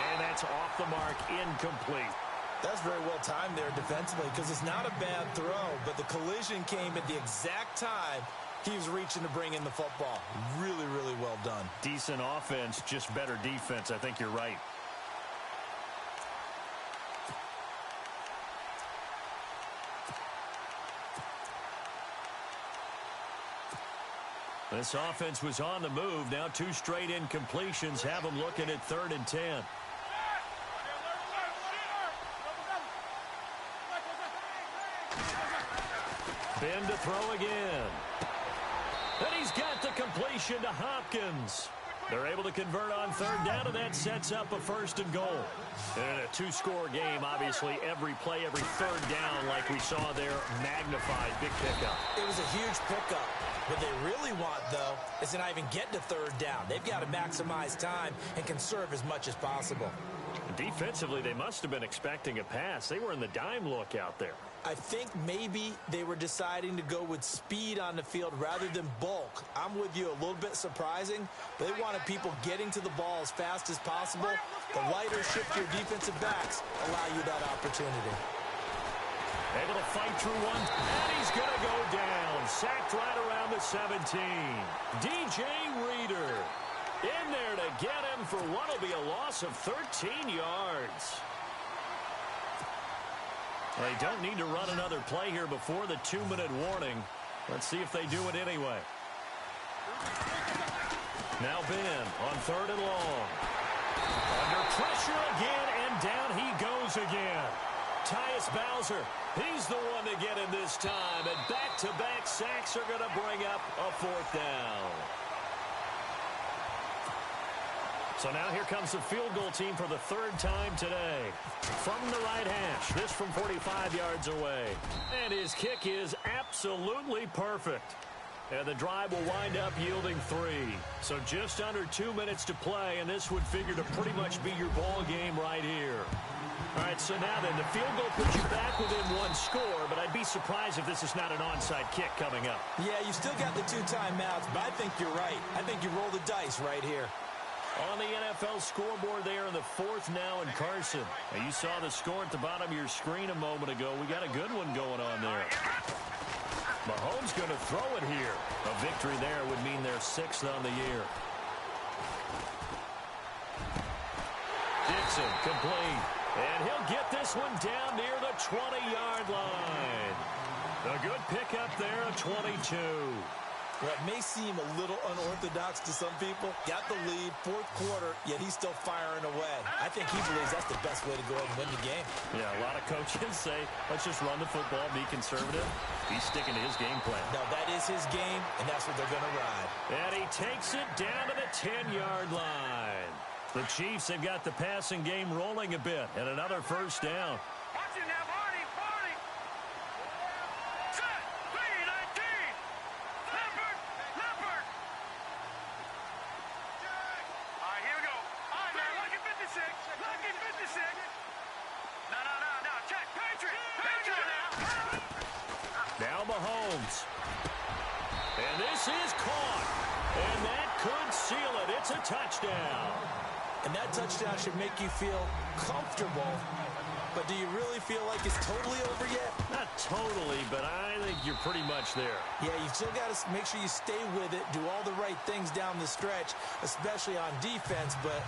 And that's off the mark, incomplete. That's very well timed there defensively because it's not a bad throw, but the collision came at the exact time he was reaching to bring in the football. Really, really well done. Decent offense, just better defense. I think you're right. This offense was on the move. Now 2 straight incompletions have them looking at 3rd and 10. Ben to throw again. And he's got the completion to Hopkins. They're able to convert on 3rd down, and that sets up a 1st and goal. And in a 2-score game, obviously, every play, every 3rd down, like we saw there, magnified. Big pickup. It was a huge pickup. What they really want, though, is to not even get to 3rd down. They've got to maximize time and conserve as much as possible. Defensively, they must have been expecting a pass. They were in the dime look out there. I think maybe they were deciding to go with speed on the field rather than bulk. I'm with you, a little bit surprising. They wanted people getting to the ball as fast as possible. The lighter, shiftier defensive backs allow you that opportunity. Able to fight through one, and he's going to go down. Sacked right around the 17. DJ Reader in there to get him for what will be a loss of 13 yards. They don't need to run another play here before the 2-minute warning. Let's see if they do it anyway. Now Ben on 3rd and long. Under pressure again, and down he goes again. Tyus Bowser, he's the one to get him this time. And back-to-back sacks are going to bring up a 4th down. So now here comes the field goal team for the 3rd time today. From the right hash, this from 45 yards away. And his kick is absolutely perfect. And the drive will wind up yielding 3. So just under 2 minutes to play, and this would figure to pretty much be your ball game right here. All right, so now then, the field goal puts you back within 1 score, but I'd be surprised if this is not an onside kick coming up. Yeah, you still got the 2 timeouts, but I think you're right. I think you roll the dice right here. On the NFL scoreboard there in the 4th now in Carson. Now you saw the score at the bottom of your screen a moment ago. We got a good one going on there. Mahomes going to throw it here. A victory there would mean they're 6th on the year. Dixon complete. And he'll get this one down near the 20-yard line. A good pickup there, a 22. What may seem a little unorthodox to some people, got the lead, 4th quarter, yet he's still firing away. I think he believes that's the best way to go ahead and win the game. Yeah, a lot of coaches say, let's just run the football, be conservative. He's sticking to his game plan. No, that is his game, and that's what they're going to ride. And he takes it down to the 10-yard line. The Chiefs have got the passing game rolling a bit, and another 1st down. Watch it now, Barney, Barney. Set, 3-19. Leopard, Leopard. All right, here we go. All right, now, lucky 56. Lucky 56. No. Check, Patriot. Patriot now. Now Mahomes. And this is caught. And that could seal it. It's a touchdown. And that touchdown should make you feel comfortable. But do you really feel like it's totally over yet? Not totally, but I think you're pretty much there. Yeah, you've still got to make sure you stay with it, do all the right things down the stretch, especially on defense. But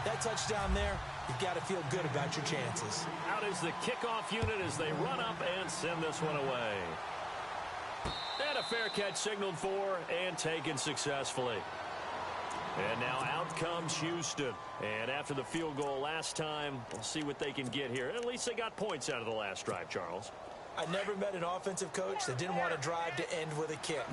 that touchdown there, you've got to feel good about your chances. Out is the kickoff unit as they run up and send this one away. And a fair catch signaled for and taken successfully. And now out comes Houston. And after the field goal last time, we'll see what they can get here. At least they got points out of the last drive, Charles. I never met an offensive coach that didn't want to drive to end with a kick.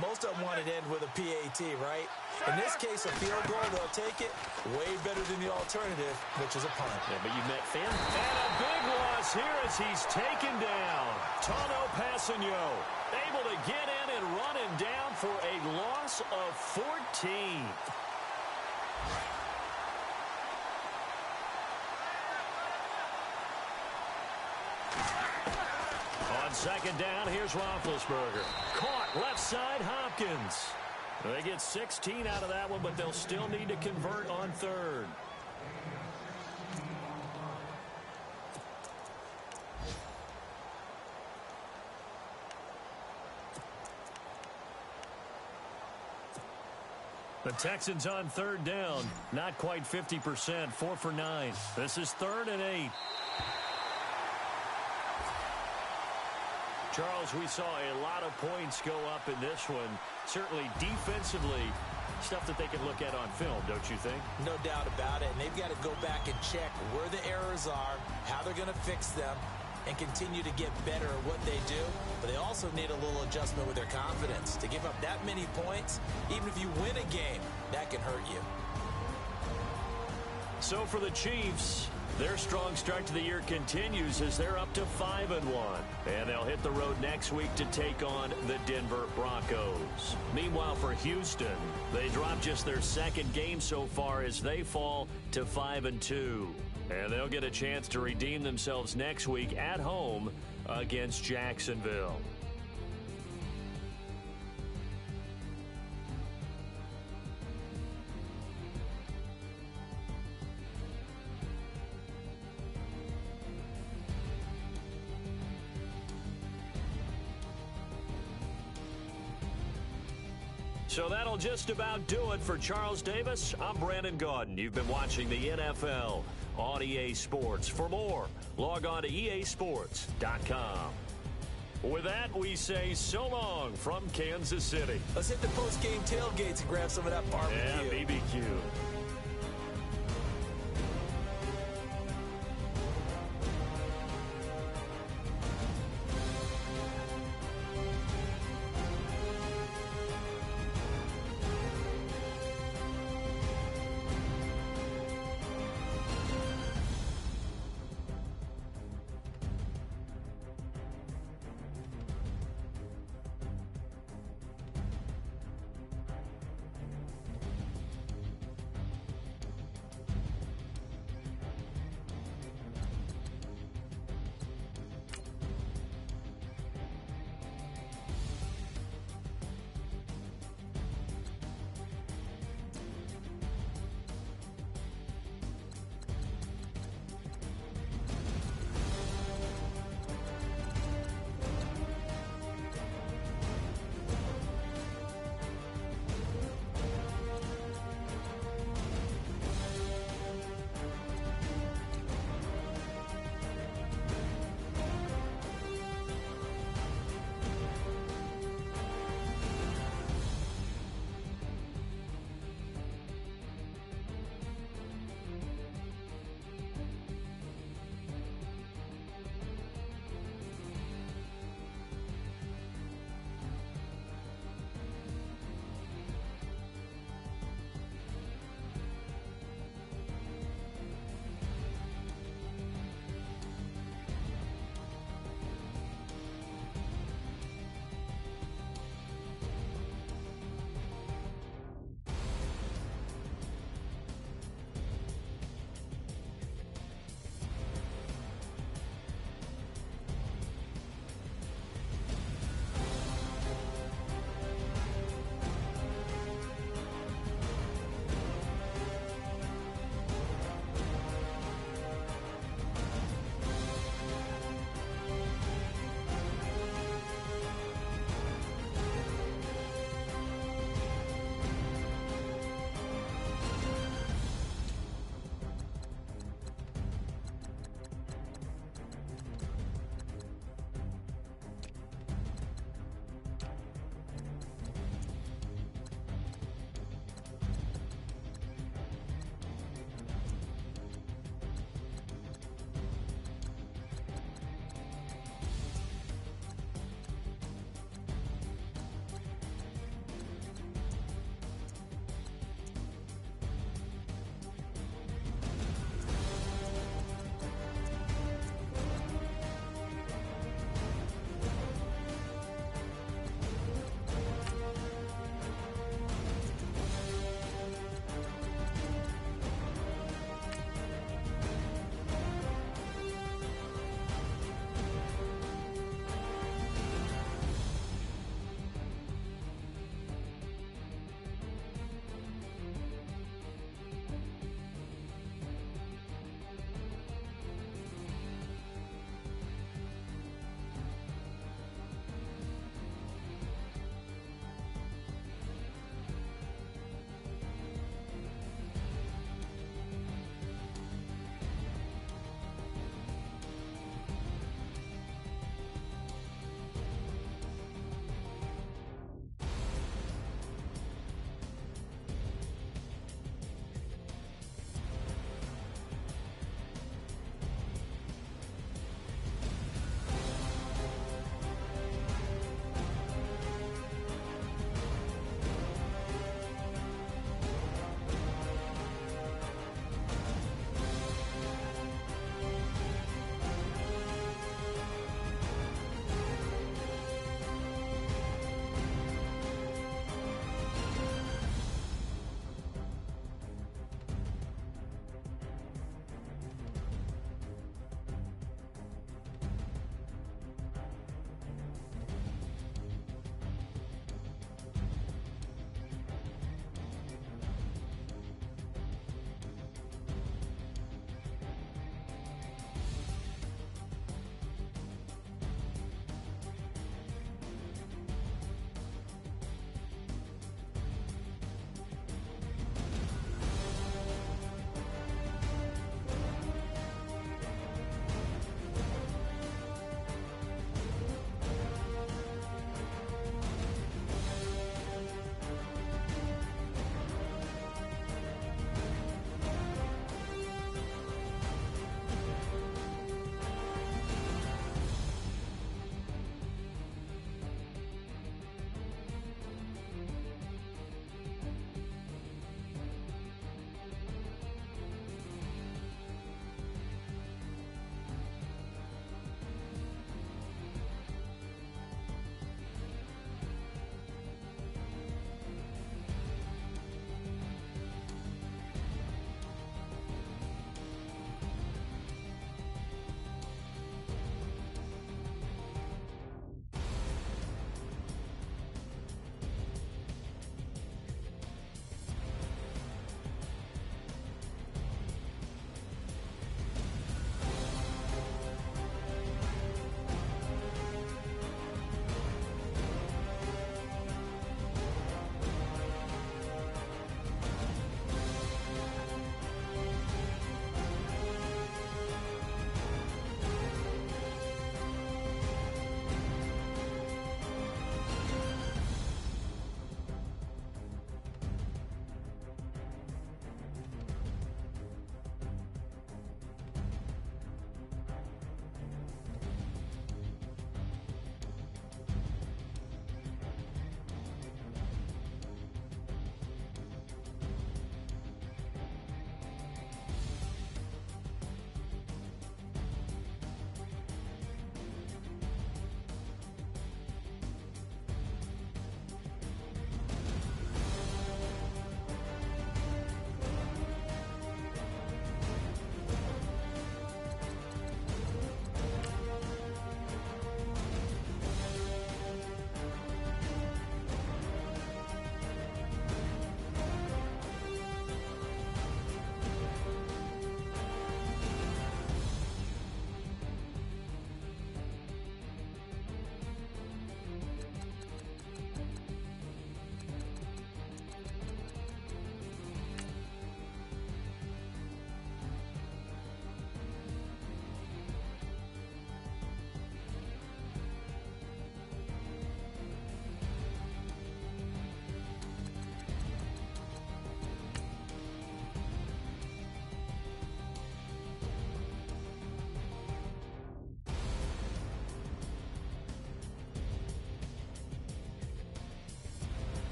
Most of them wanted to end with a PAT, right? In this case, a field goal, they'll take it way better than the alternative, which is a punt. Yeah, but you met fan. And a big loss here as he's taken down. Tano Passanio able to get in and run him down for a loss of 14. On 2nd down, here's Roethlisberger. Caught left side, Hopkins. They get 16 out of that one, but they'll still need to convert on 3rd. The Texans on third down. Not quite 50%. 4 for 9. This is 3rd and 8. Charles, we saw a lot of points go up in this one. Certainly defensively, stuff that they can look at on film, don't you think? No doubt about it. And they've got to go back and check where the errors are, how they're going to fix them, and continue to get better at what they do. But they also need a little adjustment with their confidence. To give up that many points, even if you win a game, that can hurt you. So for the Chiefs, their strong start to the year continues as they're up to 5-1. And they'll hit the road next week to take on the Denver Broncos. Meanwhile, for Houston, they dropped just their 2nd game so far as they fall to 5-2. And they'll get a chance to redeem themselves next week at home against Jacksonville. So that'll just about do it for Charles Davis. I'm Brandon Gaudin. You've been watching the NFL on EA Sports. For more, log on to easports.com. With that, we say so long from Kansas City. Let's hit the post-game tailgates and grab some of that barbecue. Yeah, BBQ.